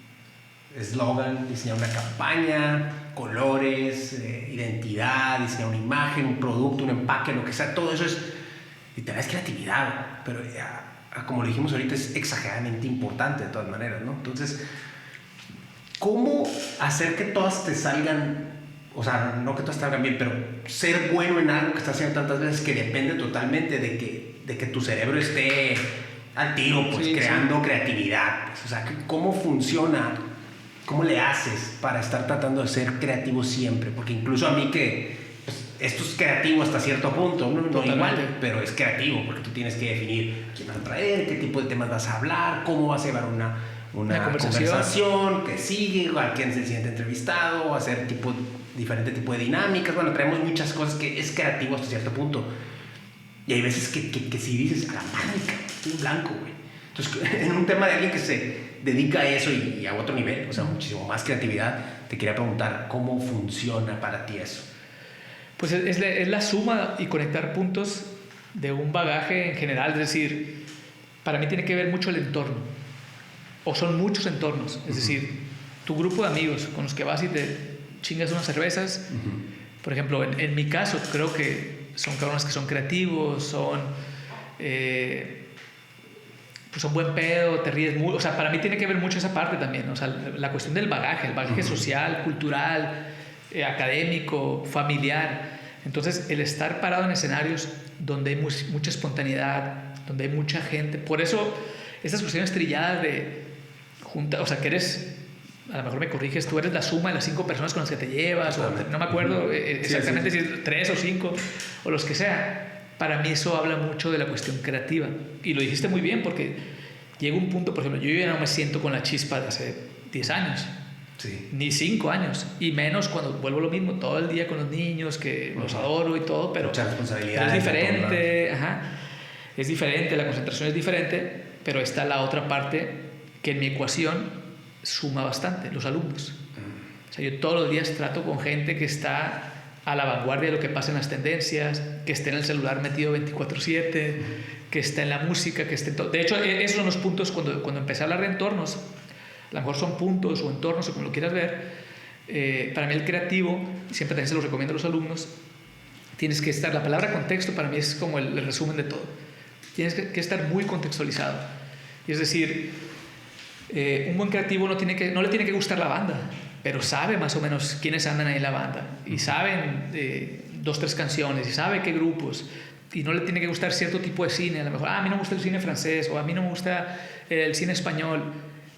eslogan, diseñar una campaña, colores, identidad, diseñar una imagen, un producto, un empaque, lo que sea, todo eso es literal, es creatividad, pero como lo dijimos ahorita, es exageradamente importante de todas maneras, ¿no? Entonces, ¿cómo hacer que todas te salgan, o sea, no que todas te salgan bien, pero ser bueno en algo que estás haciendo tantas veces que depende totalmente de que tu cerebro esté al tiro, pues, creando creatividad? Pues, o sea, ¿cómo funciona? ¿Cómo le haces para estar tratando de ser creativo siempre? Porque incluso a mí que esto es creativo hasta cierto punto, no igual, pero es creativo porque tú tienes que definir quién vas a traer, qué tipo de temas vas a hablar, cómo vas a llevar una conversación, qué sigue, a quién se siente entrevistado, hacer diferente tipo de dinámicas. Bueno, traemos muchas cosas que es creativo hasta cierto punto. Y hay veces que si dices, a la mágica, estoy en blanco, güey. Entonces, en un tema de alguien que se dedica a eso y a otro nivel, o sea, muchísimo más creatividad, te quería preguntar, ¿cómo funciona para ti eso? Pues es la suma y conectar puntos de un bagaje en general. Es decir, para mí tiene que ver mucho el entorno, o son muchos entornos. Es decir, tu grupo de amigos con los que vas y te chingas unas cervezas. Por ejemplo, en mi caso, creo que son cabrones que son creativos, son buen pedo, te ríes mucho. O sea, para mí tiene que ver mucho esa parte también. O sea, la cuestión del bagaje, el bagaje social, cultural, académico, familiar. Entonces, el estar parado en escenarios donde hay mucha espontaneidad, donde hay mucha gente. Por eso, estas cuestiones trilladas de junta, o sea, que eres, a lo mejor me corriges, tú eres la suma de las 5 personas con las que te llevas, o no me acuerdo exactamente si es 3 o 5, o los que sea. Para mí eso habla mucho de la cuestión creativa. Y lo dijiste muy bien, porque llega un punto, por ejemplo, yo ya no me siento con la chispa de hace 10 años. Sí. Ni 5 años, y menos cuando vuelvo lo mismo todo el día con los niños, que los adoro y todo, pero mucha responsabilidad, es diferente, es diferente, la concentración es diferente, pero está la otra parte que en mi ecuación suma bastante, los alumnos. O sea, yo todos los días trato con gente que está a la vanguardia de lo que pasa en las tendencias, que esté en el celular metido 24/7, que está en la música, que esté en todo. De hecho, esos son los puntos cuando empecé a hablar de entornos. A lo mejor son puntos o entornos o como lo quieras ver. Para mí el creativo, siempre también se lo recomiendo a los alumnos, tienes que estar, la palabra contexto para mí es como el resumen de todo. Tienes que estar muy contextualizado. Y es decir, un buen creativo no le tiene que gustar la banda, pero sabe más o menos quiénes andan ahí en la banda. Y saben 2, 3 canciones, y sabe qué grupos. Y no le tiene que gustar cierto tipo de cine. A lo mejor, a mí no me gusta el cine francés, o a mí no me gusta el cine español.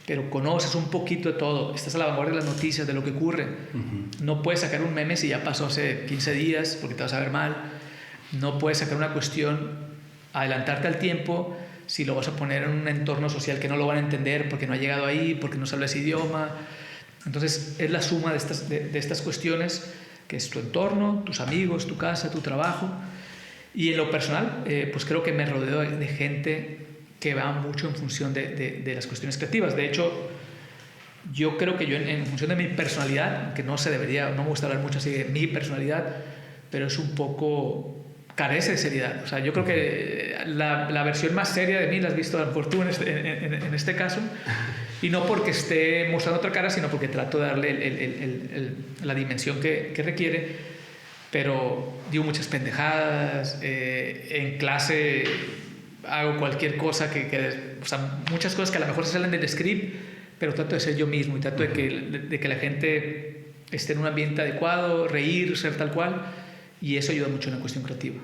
Pero conoces un poquito de todo, estás a la vanguardia de las noticias, de lo que ocurre. No puedes sacar un meme si ya pasó hace 15 días, porque te vas a ver mal. No puedes sacar una cuestión, adelantarte al tiempo, si lo vas a poner en un entorno social que no lo van a entender porque no ha llegado ahí, porque no sabe ese idioma. Entonces es la suma de estas cuestiones, que es tu entorno, tus amigos, tu casa, tu trabajo. Y en lo personal, pues creo que me rodeo de gente que va mucho en función de las cuestiones creativas. De hecho, yo creo que yo en función de mi personalidad, que no me gusta hablar mucho así de mi personalidad, pero es un poco, carece de seriedad. O sea, yo creo que la versión más seria de mí la has visto a lo mejor tú en este caso, y no porque esté mostrando otra cara, sino porque trato de darle la dimensión que requiere. Pero digo muchas pendejadas, en clase hago cualquier cosa o sea, muchas cosas que a lo mejor se salen del script, pero trato de ser yo mismo y trato de que la gente esté en un ambiente adecuado, reír, ser tal cual, y eso ayuda mucho en la cuestión creativa.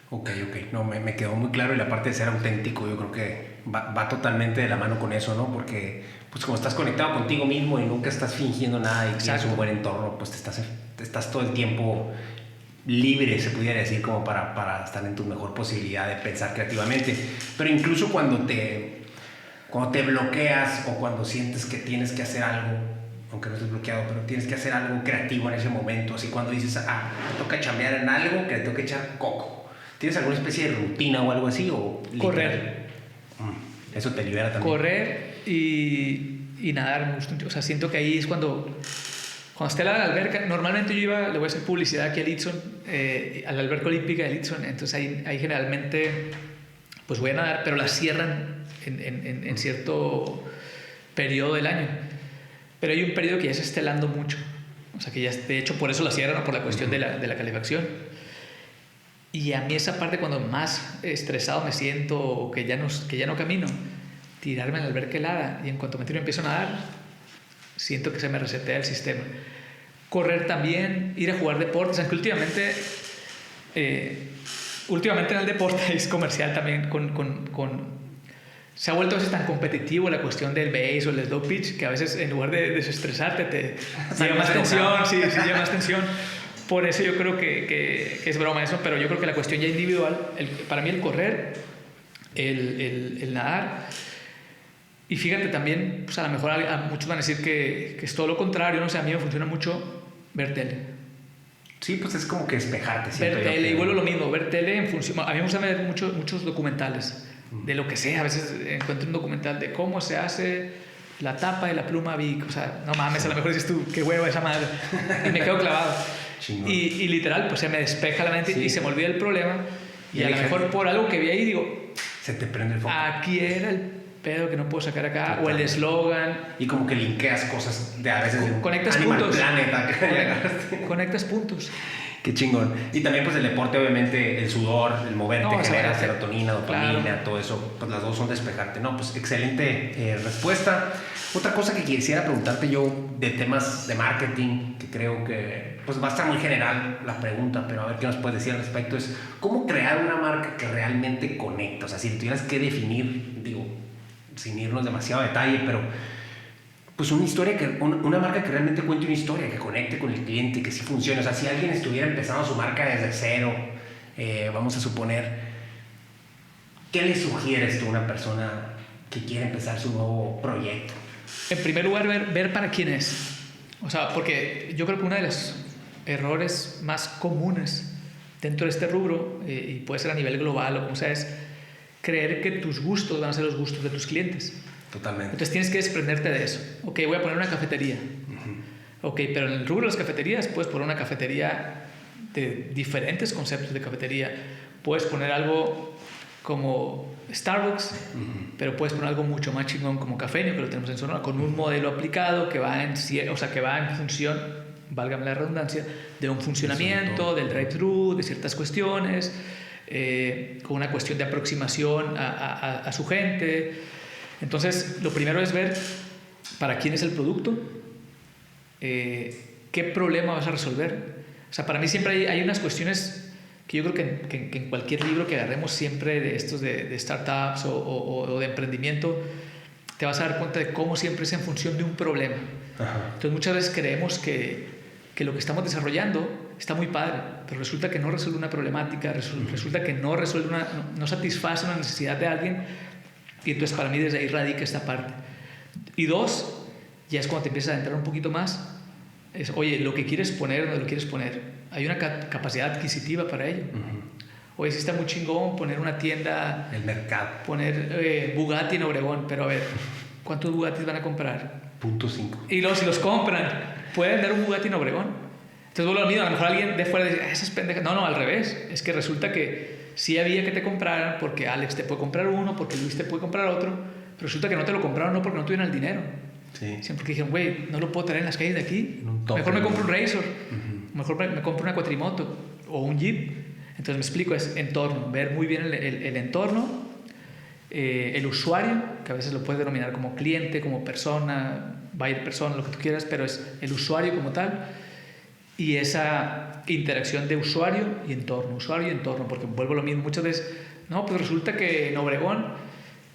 Ok. No, me quedó muy claro, y la parte de ser auténtico yo creo que va totalmente de la mano con eso, ¿no? Porque pues como estás conectado contigo mismo y nunca estás fingiendo nada y tienes un buen entorno, pues estás todo el tiempo libre, se pudiera decir, como para estar en tu mejor posibilidad de pensar creativamente. Pero incluso cuando te bloqueas o cuando sientes que tienes que hacer algo, aunque no estés bloqueado, pero tienes que hacer algo creativo en ese momento, así cuando dices, me toca chambear en algo que le tengo que echar coco, ¿tienes alguna especie de rutina o algo así? O correr. Eso te libera también. Correr y nadar me gusta. O sea, siento que ahí es cuando esté la alberca. Normalmente yo le voy a hacer publicidad aquí a Litson, a la alberca olímpica de Litson. Entonces ahí generalmente pues voy a nadar, pero la cierran en cierto periodo del año. Pero hay un periodo que ya se está helando mucho. O sea, que ya, de hecho, por eso la cierran, por la cuestión de la calefacción. Y a mí esa parte, cuando más estresado me siento o que ya no camino, tirarme en la alberca helada, y en cuanto me tiro empiezo a nadar, siento que se me resetea el sistema. Correr también, ir a jugar deportes, aunque últimamente en el deporte es comercial también, se ha vuelto a veces tan competitivo la cuestión del base o el slow pitch, que a veces en lugar de desestresarte te lleva más tensión. Sí, lleva más tensión. Por eso yo creo que es broma eso, pero yo creo que la cuestión ya individual, para mí el correr, el nadar, y fíjate también, pues a lo mejor muchos van a decir que es todo lo contrario, no sé, a mí me funciona mucho ver tele. Sí, pues es como que despejarte. Ver tele, y vuelvo lo mismo, ver tele en función. A mí me gusta ver muchos documentales, de lo que sea. A veces encuentro un documental de cómo se hace la tapa de la pluma Bic. O sea, no mames, a lo mejor dices tú, qué hueva esa madre. Y me quedo clavado. Y literal, pues se me despeja la mente, y se me olvida el problema. Y a lo mejor por algo que vi ahí digo, se te prende el foco. Aquí era el pedo que no puedo sacar acá. Total. O el eslogan. Y como que linkeas cosas de a veces. Conectas puntos. Conectas puntos. Qué chingón. Y también pues el deporte, obviamente, el sudor, el moverte, genera serotonina, dopamina, claro. Todo eso, pues las dos son despejarte. No, pues excelente respuesta. Otra cosa que quisiera preguntarte yo de temas de marketing, que creo que pues va a estar muy general la pregunta, pero a ver qué nos puedes decir al respecto, es cómo crear una marca que realmente conecta. O sea, si tuvieras que definir, digo, sin irnos demasiado a detalle, pero pues una marca que realmente cuente una historia, que conecte con el cliente, que sí funcione. O sea, si alguien estuviera empezando su marca desde cero, vamos a suponer, ¿qué le sugieres tú a una persona que quiere empezar su nuevo proyecto? En primer lugar, ver para quién es. O sea, porque yo creo que uno de los errores más comunes dentro de este rubro, y puede ser a nivel global o como sea, es creer que tus gustos van a ser los gustos de tus clientes. Totalmente. Entonces tienes que desprenderte de eso. Ok, voy a poner una cafetería. Ok, pero en el rubro de las cafeterías puedes poner una cafetería de diferentes conceptos de cafetería. Puedes poner algo como Starbucks, pero puedes poner algo mucho más chingón como Cafeño, que lo tenemos en Sonora, con un modelo aplicado que va en función, válgame la redundancia, de un funcionamiento, del drive-thru, de ciertas cuestiones, con una cuestión de aproximación a su gente. Entonces, lo primero es ver para quién es el producto, qué problema vas a resolver. O sea, para mí siempre hay unas cuestiones que yo creo que en cualquier libro que agarremos siempre de estos de startups o de emprendimiento, te vas a dar cuenta de cómo siempre es en función de un problema. Ajá. Entonces, muchas veces creemos que lo que estamos desarrollando está muy padre, pero resulta que no resuelve una problemática, resulta que no satisface una necesidad de alguien. Y entonces para mí desde ahí radica esta parte. Y dos, ya es cuando te empiezas a entrar un poquito más. Es, oye, lo que quieres poner, ¿dónde lo quieres poner? Hay una capacidad adquisitiva para ello. Oye, sí está muy chingón poner una tienda... El mercado. Poner Bugatti en Obregón, pero a ver, ¿cuántos Bugattis van a comprar? 0.5. Y luego si los compran, ¿pueden dar un Bugatti en Obregón? Entonces vuelvo a lo mismo, a lo mejor alguien de fuera dice, esas pendejas. No, al revés. Es que resulta que sí había que te compraran porque Alex te puede comprar uno, porque Luis te puede comprar otro, pero resulta que no te lo compraron no porque no tuvieran el dinero. Sí. Siempre que dijeron, güey, no lo puedo traer en las calles de aquí. Mejor me compro un Razor, mejor me compro una cuatrimoto o un Jeep. Entonces me explico, es entorno, ver muy bien el entorno, el usuario, que a veces lo puedes denominar como cliente, como persona, buyer persona, lo que tú quieras, pero es el usuario como tal, y esa interacción de usuario y entorno, porque vuelvo a lo mismo, muchas veces, no, pues resulta que en Obregón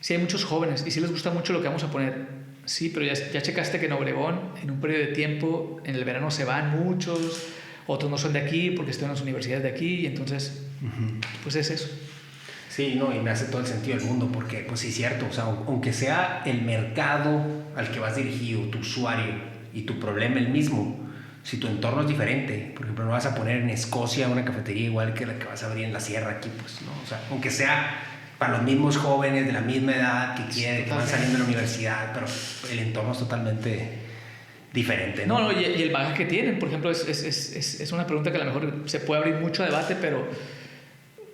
sí hay muchos jóvenes y sí les gusta mucho lo que vamos a poner. Sí, pero ya checaste que en Obregón, en un periodo de tiempo, en el verano se van muchos, otros no son de aquí porque están en las universidades de aquí, y entonces, pues es eso. Sí, no, y me hace todo el sentido del mundo, porque, pues sí, es cierto, o sea, aunque sea el mercado al que vas dirigido, tu usuario y tu problema el mismo, si tu entorno es diferente, por ejemplo, no vas a poner en Escocia una cafetería igual que la que vas a abrir en la sierra aquí, pues, ¿no? O sea, aunque sea para los mismos jóvenes de la misma edad que van saliendo de la universidad, pero el entorno es totalmente diferente, ¿no? No, y el bagaje que tienen, por ejemplo, es una pregunta que a lo mejor se puede abrir mucho a debate, pero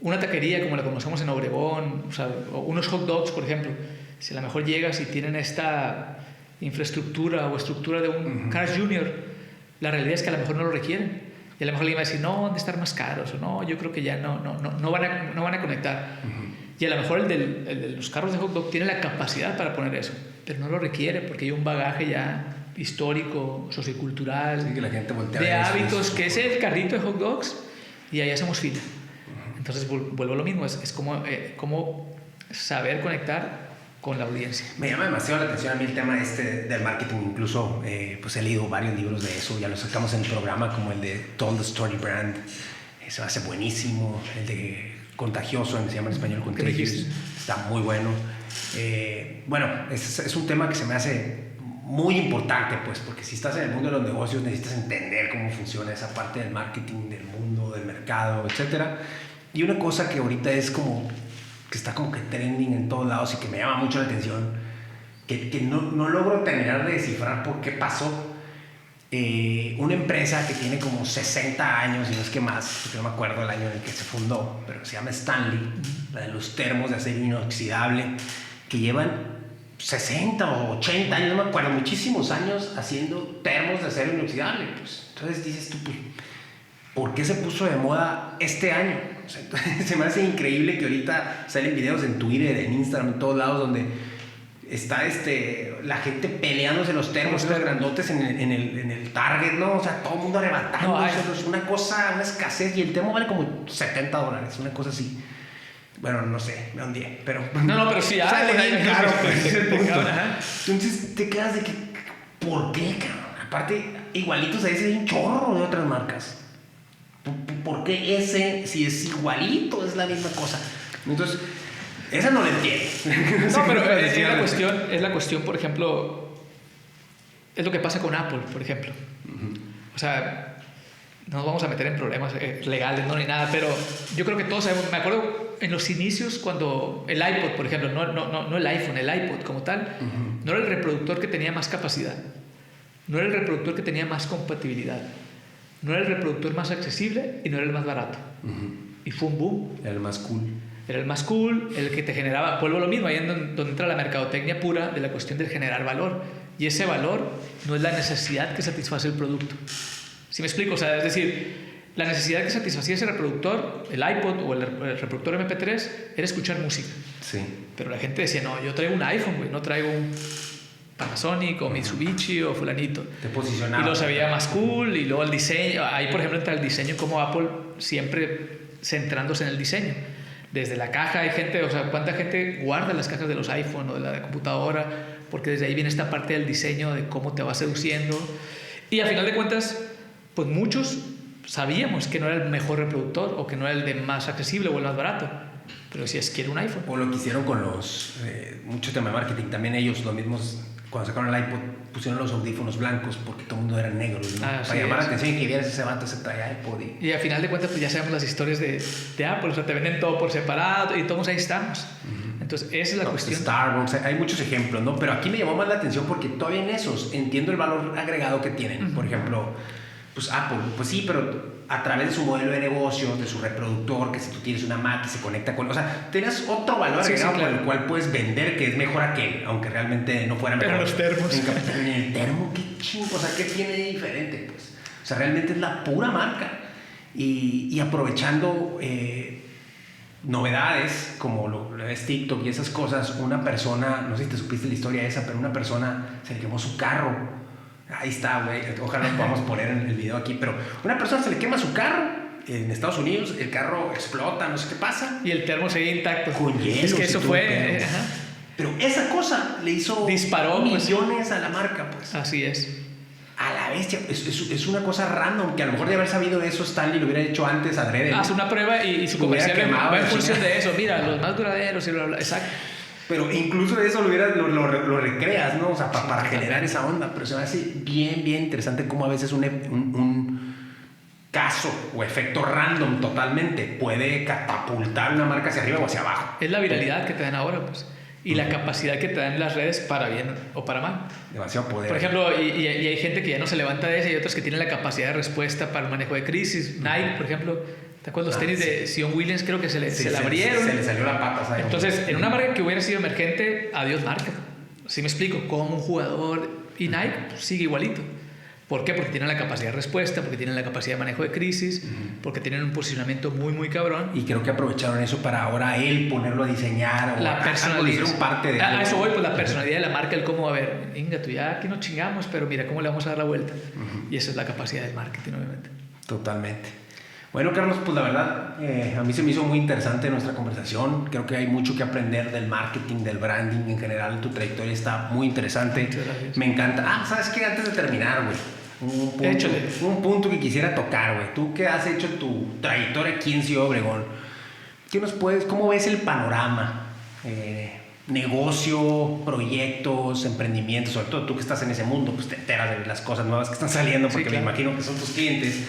una taquería como la conocemos en Obregón, o sea, unos hot dogs, por ejemplo, si a lo mejor llegas y tienen esta infraestructura o estructura de un Carl's Jr., la realidad es que a lo mejor no lo requieren. Y a lo mejor alguien va a decir, no, han de estar más caros, o no, yo creo que ya no van a conectar. Y a lo mejor el de los carros de hot dog tiene la capacidad para poner eso, pero no lo requiere porque hay un bagaje ya histórico, sociocultural, sí, que la gente voltea de hábitos, que es el carrito de hot dogs y ahí hacemos fila. Entonces vuelvo a lo mismo, es como saber conectar con la audiencia. Me llama demasiado la atención a mí el tema del marketing, incluso pues he leído varios libros de eso, ya lo sacamos en el programa, como el de Told the Story Brand, eso hace buenísimo, el de Contagioso, se llama en español Contagious, está muy bueno. Bueno, es un tema que se me hace muy importante, pues, porque si estás en el mundo de los negocios necesitas entender cómo funciona esa parte del marketing, del mundo, del mercado, etcétera. Y una cosa que ahorita es como que está como que trending en todos lados y que me llama mucho la atención, que no logro terminar de descifrar por qué pasó. Una empresa que tiene como 60 años, y no es que más, porque no me acuerdo el año en el que se fundó, pero se llama Stanley, la de los termos de acero inoxidable, que llevan 60 o 80 años, no me acuerdo, muchísimos años haciendo termos de acero inoxidable. Pues, entonces dices tú, pues, ¿por qué se puso de moda este año? O sea, se me hace increíble que ahorita salen videos en Twitter, en Instagram, en todos lados, donde está la gente peleándose los termos, los grandotes en el Target, ¿no? O sea, todo el mundo arrebatándose, es una cosa, una escasez, y el termo vale como $70, una cosa así. Bueno, no sé, me hundí, pero... No, pero sí, sale bien caro, pues, entonces te quedas de que, ¿por qué, cabrón? Aparte, igualitos a ese hay un chorro de otras marcas. ¿Por qué ese, si es igualito, es la misma cosa? Entonces, esa no la entiendo. No, pero es la cuestión, por ejemplo, es lo que pasa con Apple, por ejemplo. O sea, no nos vamos a meter en problemas legales, no, ni nada, pero yo creo que todos sabemos, me acuerdo en los inicios cuando el iPod, por ejemplo, no el iPhone, el iPod como tal, no era el reproductor que tenía más capacidad, no era el reproductor que tenía más compatibilidad, no era el reproductor más accesible y no era el más barato. Y fue un boom. Era el más cool. Era el más cool, el que te generaba, vuelvo a lo mismo, ahí es donde entra la mercadotecnia pura de la cuestión de generar valor. Y ese valor no es la necesidad que satisface el producto. ¿Sí me explico? O sea, es decir, la necesidad que satisfacía ese reproductor, el iPod o el reproductor MP3, era escuchar música. Sí. Pero la gente decía, no, yo traigo un iPhone, güey, no traigo un Panasonic o Mitsubishi o fulanito. Te posicionaba. Y lo sabía más cool, y luego el diseño, ahí por ejemplo entra el diseño, como Apple siempre centrándose en el diseño. Desde la caja hay gente, o sea, ¿cuánta gente guarda las cajas de los iPhone o de la computadora? Porque desde ahí viene esta parte del diseño, de cómo te va seduciendo. Y a final de cuentas, pues muchos sabíamos que no era el mejor reproductor o que no era el de más accesible o el más barato. Pero decías, quiero un iPhone. O lo que hicieron con mucho tema de marketing, también ellos, los mismos cuando sacaron el iPod, pusieron los audífonos blancos porque todo el mundo era negro, ¿no? Para llamar la atención y que vieras ese vato se traía iPod. Y al final de cuentas, pues ya sabemos las historias de Apple, o sea, te venden todo por separado y todos ahí estamos. Entonces, esa es la cuestión. Starbucks, hay muchos ejemplos, ¿no? Pero aquí me llamó más la atención porque todavía en esos entiendo el valor agregado que tienen. Por ejemplo, pues Apple, pues sí, pero a través de su modelo de negocio, de su reproductor, que si tú tienes una Mac y se conecta con... O sea, tienes otro valor agregado por el cual puedes vender que es mejor aquel, aunque realmente no fuera mejor. Pero los termos. En el termo, qué chingo, o sea, ¿qué tiene de diferente? Pues, o sea, realmente es la pura marca. Y aprovechando novedades como lo es TikTok y esas cosas, una persona, no sé si te supiste la historia esa, pero una persona se le quemó su carro. Ahí está, güey. Ojalá lo podamos poner en el video aquí. Pero una persona se le quema su carro en Estados Unidos, el carro explota, no sé qué pasa. Y el termo seguía intacto. Con hielo. Es que eso fue... Pero esa cosa le hizo disparó millones a la marca, pues. Así es. A la bestia. Es una cosa random que a lo mejor de haber sabido eso Stanley lo hubiera hecho antes adrede. Haz una prueba y su comercial va en función de eso. Mira, los más duraderos y bla, bla. Exacto. Pero incluso eso lo recreas, ¿no? O sea, para generar esa onda. Pero se me hace bien interesante cómo a veces un caso o efecto random totalmente puede catapultar una marca hacia arriba o hacia abajo. Es la viralidad que te dan ahora, pues. Y la capacidad que te dan las redes para bien o para mal. Demasiado poder. Por ejemplo, y hay gente que ya no se levanta de eso y hay otros que tienen la capacidad de respuesta para el manejo de crisis. Nike, por ejemplo. ¿Te acuerdas los tenis de Zion Williams? Creo que se le abrieron. Se le salió la pata, ¿sabes? Entonces, en una marca que hubiera sido emergente, adiós marca. ¿Sí me explico? Como un jugador. Y Nike sigue igualito. ¿Por qué? Porque tienen la capacidad de respuesta, porque tienen la capacidad de manejo de crisis, porque tienen un posicionamiento muy cabrón. Y creo que aprovecharon eso para ahora él ponerlo a diseñar. O la personalidad. Un parte de a eso voy, pues la personalidad de la marca, el cómo, a ver, venga, tú ya aquí nos chingamos, pero mira cómo le vamos a dar la vuelta. Y esa es la capacidad del marketing, obviamente. Totalmente. Bueno, Carlos, pues la verdad, a mí se me hizo muy interesante nuestra conversación. Creo que hay mucho que aprender del marketing, del branding en general. Tu trayectoria está muy interesante. Me encanta. ¿Sabes qué? Antes de terminar, güey, un punto que quisiera tocar, güey. Tú que has hecho tu trayectoria aquí en Ciudad Obregón, ¿cómo ves el panorama? Negocio, proyectos, emprendimientos, sobre todo tú que estás en ese mundo, pues te enteras de las cosas nuevas que están saliendo, porque me imagino que son tus clientes.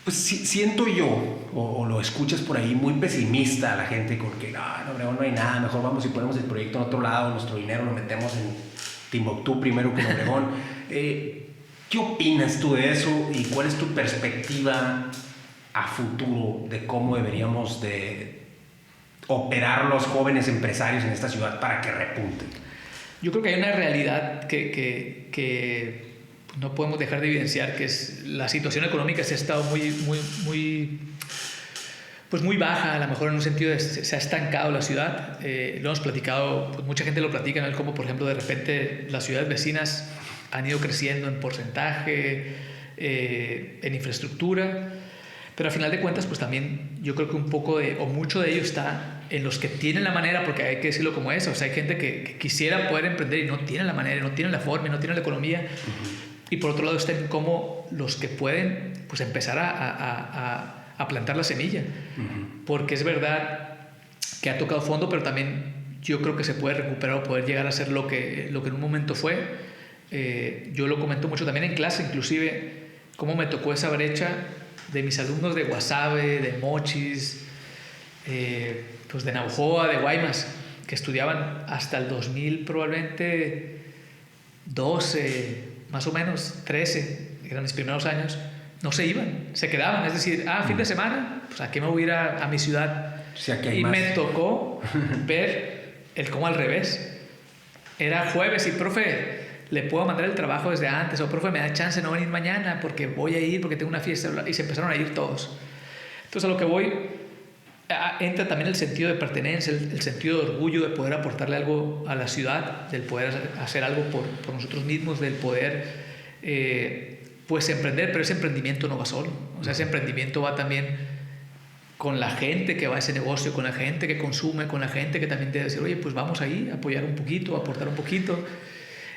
Pues siento yo, o lo escuchas por ahí, muy pesimista a la gente con que en Obregón no hay nada, mejor vamos y ponemos el proyecto en otro lado, nuestro dinero lo metemos en Timbuktu primero que en Obregón. ¿Qué opinas tú de eso y cuál es tu perspectiva a futuro de cómo deberíamos de operar los jóvenes empresarios en esta ciudad para que repunten? Yo creo que hay una realidad que no podemos dejar de evidenciar, que es la situación económica. Se ha estado muy baja, a lo mejor en un sentido de se ha estancado la ciudad. Lo hemos platicado, pues mucha gente lo platica, ¿no? Como por ejemplo de repente las ciudades vecinas han ido creciendo en porcentaje, en infraestructura, pero a final de cuentas pues también yo creo que un poco o mucho de ello está en los que tienen la manera, porque hay que decirlo como es. O sea, hay gente que quisiera poder emprender y no tienen la manera, no tienen la forma, no tienen la economía. Y por otro lado están como los que pueden pues empezar a plantar la semilla. Porque es verdad que ha tocado fondo, pero también yo creo que se puede recuperar o poder llegar a ser lo que en un momento fue. Yo lo comento mucho también en clase, inclusive cómo me tocó esa brecha de mis alumnos de Guasave, de Mochis, pues de Navojoa, de Guaymas, que estudiaban hasta el 2000 probablemente 12, más o menos 13, eran mis primeros años, no se iban, se quedaban. Es decir, fin de semana, pues aquí me voy a ir a mi ciudad. Sí, aquí hay y más. Me tocó ver el cómo al revés. Era jueves y, profe, le puedo mandar el trabajo desde antes, o profe, me da chance de no venir mañana porque voy a ir, porque tengo una fiesta, y se empezaron a ir todos. Entonces a lo que voy, entra también el sentido de pertenencia, el sentido de orgullo de poder aportarle algo a la ciudad, del poder hacer algo por nosotros mismos, del poder pues emprender. Pero ese emprendimiento no va solo. O sea, ese emprendimiento va también con la gente que va a ese negocio, con la gente que consume, con la gente que también debe decir, oye, pues vamos ahí a apoyar un poquito, a aportar un poquito.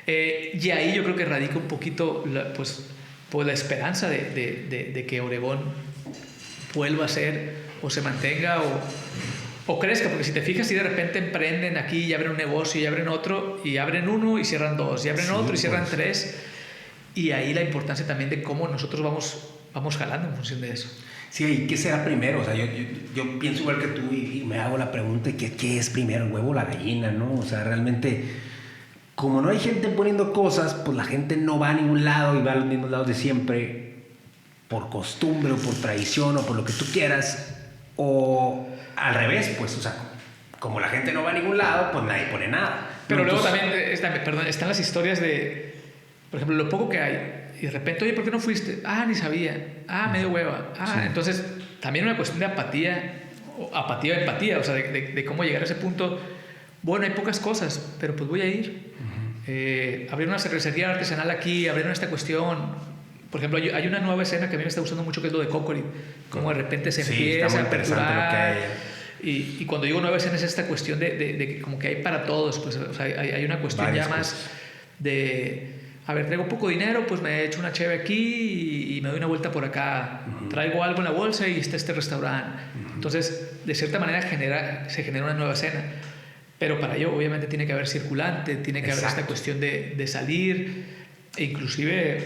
Y ahí yo creo que radica un poquito pues la esperanza de que Obregón vuelva a ser o se mantenga o crezca, porque si te fijas, si de repente emprenden aquí y abren un negocio y abren otro, y abren uno y cierran dos, y abren otro y cierran tres, y ahí la importancia también de cómo nosotros vamos jalando en función de eso. Sí, ¿y qué será primero? O sea, yo pienso igual que tú y me hago la pregunta de ¿qué es primero, el huevo o la gallina, no? O sea, realmente, como no hay gente poniendo cosas, pues la gente no va a ningún lado y va a los mismos lados de siempre, por costumbre o por tradición o por lo que tú quieras, o al revés, pues, o sea, como la gente no va a ningún lado, pues nadie pone nada. Pero ¿no? luego Entonces, también, están las historias de, por ejemplo, lo poco que hay, y de repente, oye, ¿por qué no fuiste? Ah, ni sabía. Ah, medio hueva. Ah, sí. Entonces, también una cuestión de empatía, o sea, de cómo llegar a ese punto. Bueno, hay pocas cosas, pero pues voy a ir. Abrir una cervecería artesanal aquí, abrir esta cuestión. Por ejemplo, hay una nueva escena que a mí me está gustando mucho, que es lo de Cocorit. Como de repente se empieza a aperturar. Y cuando digo nueva escena es esta cuestión de como que hay para todos. Pues, o sea, hay una cuestión varias ya cosas. Más de... A ver, traigo poco dinero, pues me echo una cheve aquí y me doy una vuelta por acá. Traigo algo en la bolsa y está este restaurante. Entonces, de cierta manera se genera una nueva escena. Pero para ello, obviamente, tiene que haber circulante, tiene que haber esta cuestión de salir. E inclusive,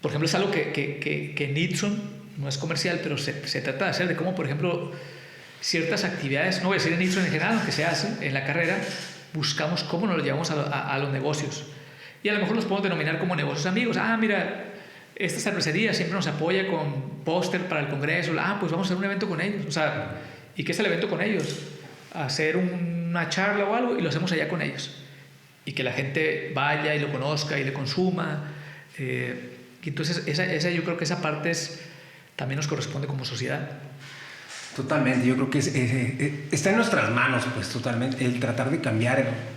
por ejemplo, es algo que Nitson no es comercial, pero se trata de hacer, de cómo, por ejemplo, ciertas actividades, no voy a decir en Nitson en general, que se hacen en la carrera, buscamos cómo nos lo llevamos a los negocios. Y a lo mejor los podemos denominar como negocios amigos. Ah, mira, esta cervecería siempre nos apoya con póster para el congreso. Ah, pues vamos a hacer un evento con ellos. O sea, ¿y qué es el evento con ellos? Hacer una charla o algo y lo hacemos allá con ellos. Y que la gente vaya y lo conozca y le consuma. Y entonces, yo creo que esa parte también nos corresponde como sociedad. Totalmente, yo creo que está en nuestras manos, pues totalmente, el tratar de cambiar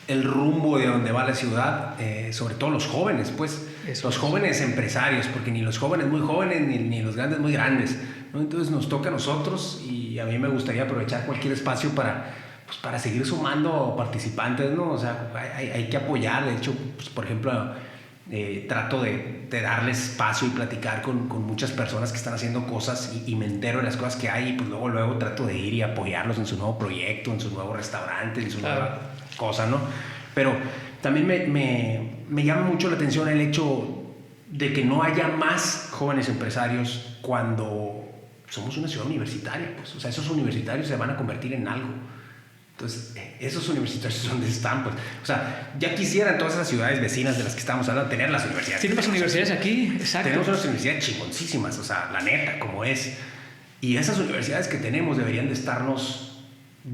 el rumbo de donde va la ciudad, sobre todo los jóvenes, pues, los jóvenes empresarios, porque ni los jóvenes muy jóvenes ni los grandes muy grandes, ¿no? Entonces nos toca a nosotros y a mí me gustaría aprovechar cualquier espacio para seguir sumando participantes, ¿no? O sea, hay que apoyar, de hecho, pues, por ejemplo, trato de darle espacio y platicar con muchas personas que están haciendo cosas y me entero de las cosas que hay y pues luego trato de ir y apoyarlos en su nuevo proyecto, en su nuevo restaurante, en su nueva cosa, ¿no? Pero también me llama mucho la atención el hecho de que no haya más jóvenes empresarios cuando somos una ciudad universitaria, pues, o sea, esos universitarios se van a convertir en algo. Entonces, esos universitarios ¿dónde están? Pues, o sea, ya quisieran todas esas ciudades vecinas de las que estamos hablando tener las universidades. Tenemos universidades aquí, exacto. Tenemos unas universidades chingoncísimas, o sea, la neta, como es. Y esas universidades que tenemos deberían de estarnos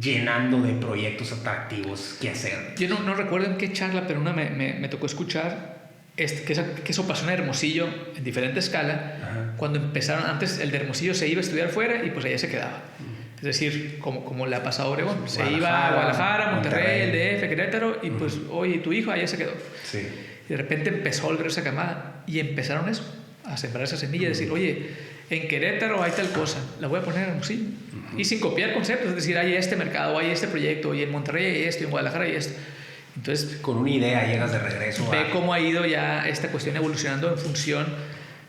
llenando de proyectos atractivos que hacer. Yo no recuerdo en qué charla, pero me tocó escuchar que eso pasó en Hermosillo en diferente escala. Ajá. Cuando empezaron, antes el de Hermosillo se iba a estudiar fuera y pues allá se quedaba. Es decir, como le ha pasado a Obregón. Se iba a Guadalajara, Monterrey, el DF, Querétaro, y pues, oye, tu hijo allá se quedó. Sí. Y de repente empezó a volver esa camada y empezaron eso, a sembrar esa semilla, decir, oye, en Querétaro hay tal cosa, la voy a poner en Hermosillo. Y sin copiar conceptos, es decir, hay este mercado, hay este proyecto, y en Monterrey hay esto, y en Guadalajara hay esto. Entonces, con una idea llegas de regreso. Ve cómo ha ido ya esta cuestión evolucionando en función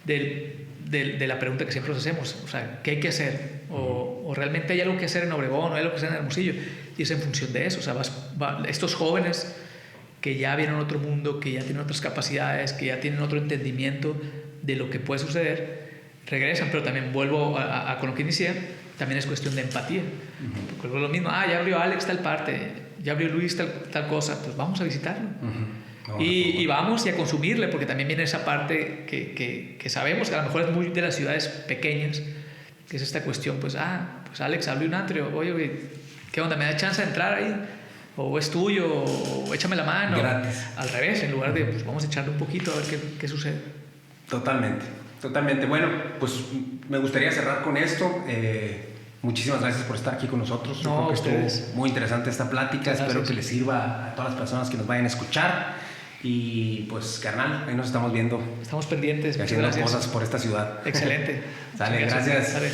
de la pregunta que siempre nos hacemos. O sea, ¿qué hay que hacer? O realmente hay algo que hacer en Obregón, o hay algo que hacer en Hermosillo. Y es en función de eso. O sea, estos jóvenes que ya vienen a otro mundo, que ya tienen otras capacidades, que ya tienen otro entendimiento de lo que puede suceder, regresan. Pero también vuelvo a con lo que inicié, también es cuestión de empatía. Porque es lo mismo, ya abrió Alex tal parte, ya abrió Luis tal cosa, pues vamos a visitarlo. Y vamos y a consumirle, porque también viene esa parte que sabemos que a lo mejor es muy de las ciudades pequeñas, que es esta cuestión, pues Alex abrió un antro, oye, ¿qué onda? ¿Me da chance de entrar ahí? O es tuyo, o échame la mano. Gratis. Al revés, en lugar de, pues vamos a echarle un poquito a ver qué sucede. Totalmente. Bueno, pues me gustaría cerrar con esto. Muchísimas gracias por estar aquí con nosotros. Yo creo que estuvo muy interesante esta plática. Espero que les sirva a todas las personas que nos vayan a escuchar. Y pues, carnal, ahí nos estamos viendo. Estamos pendientes. Haciendo cosas por esta ciudad. Excelente. Sale, gracias. Sale.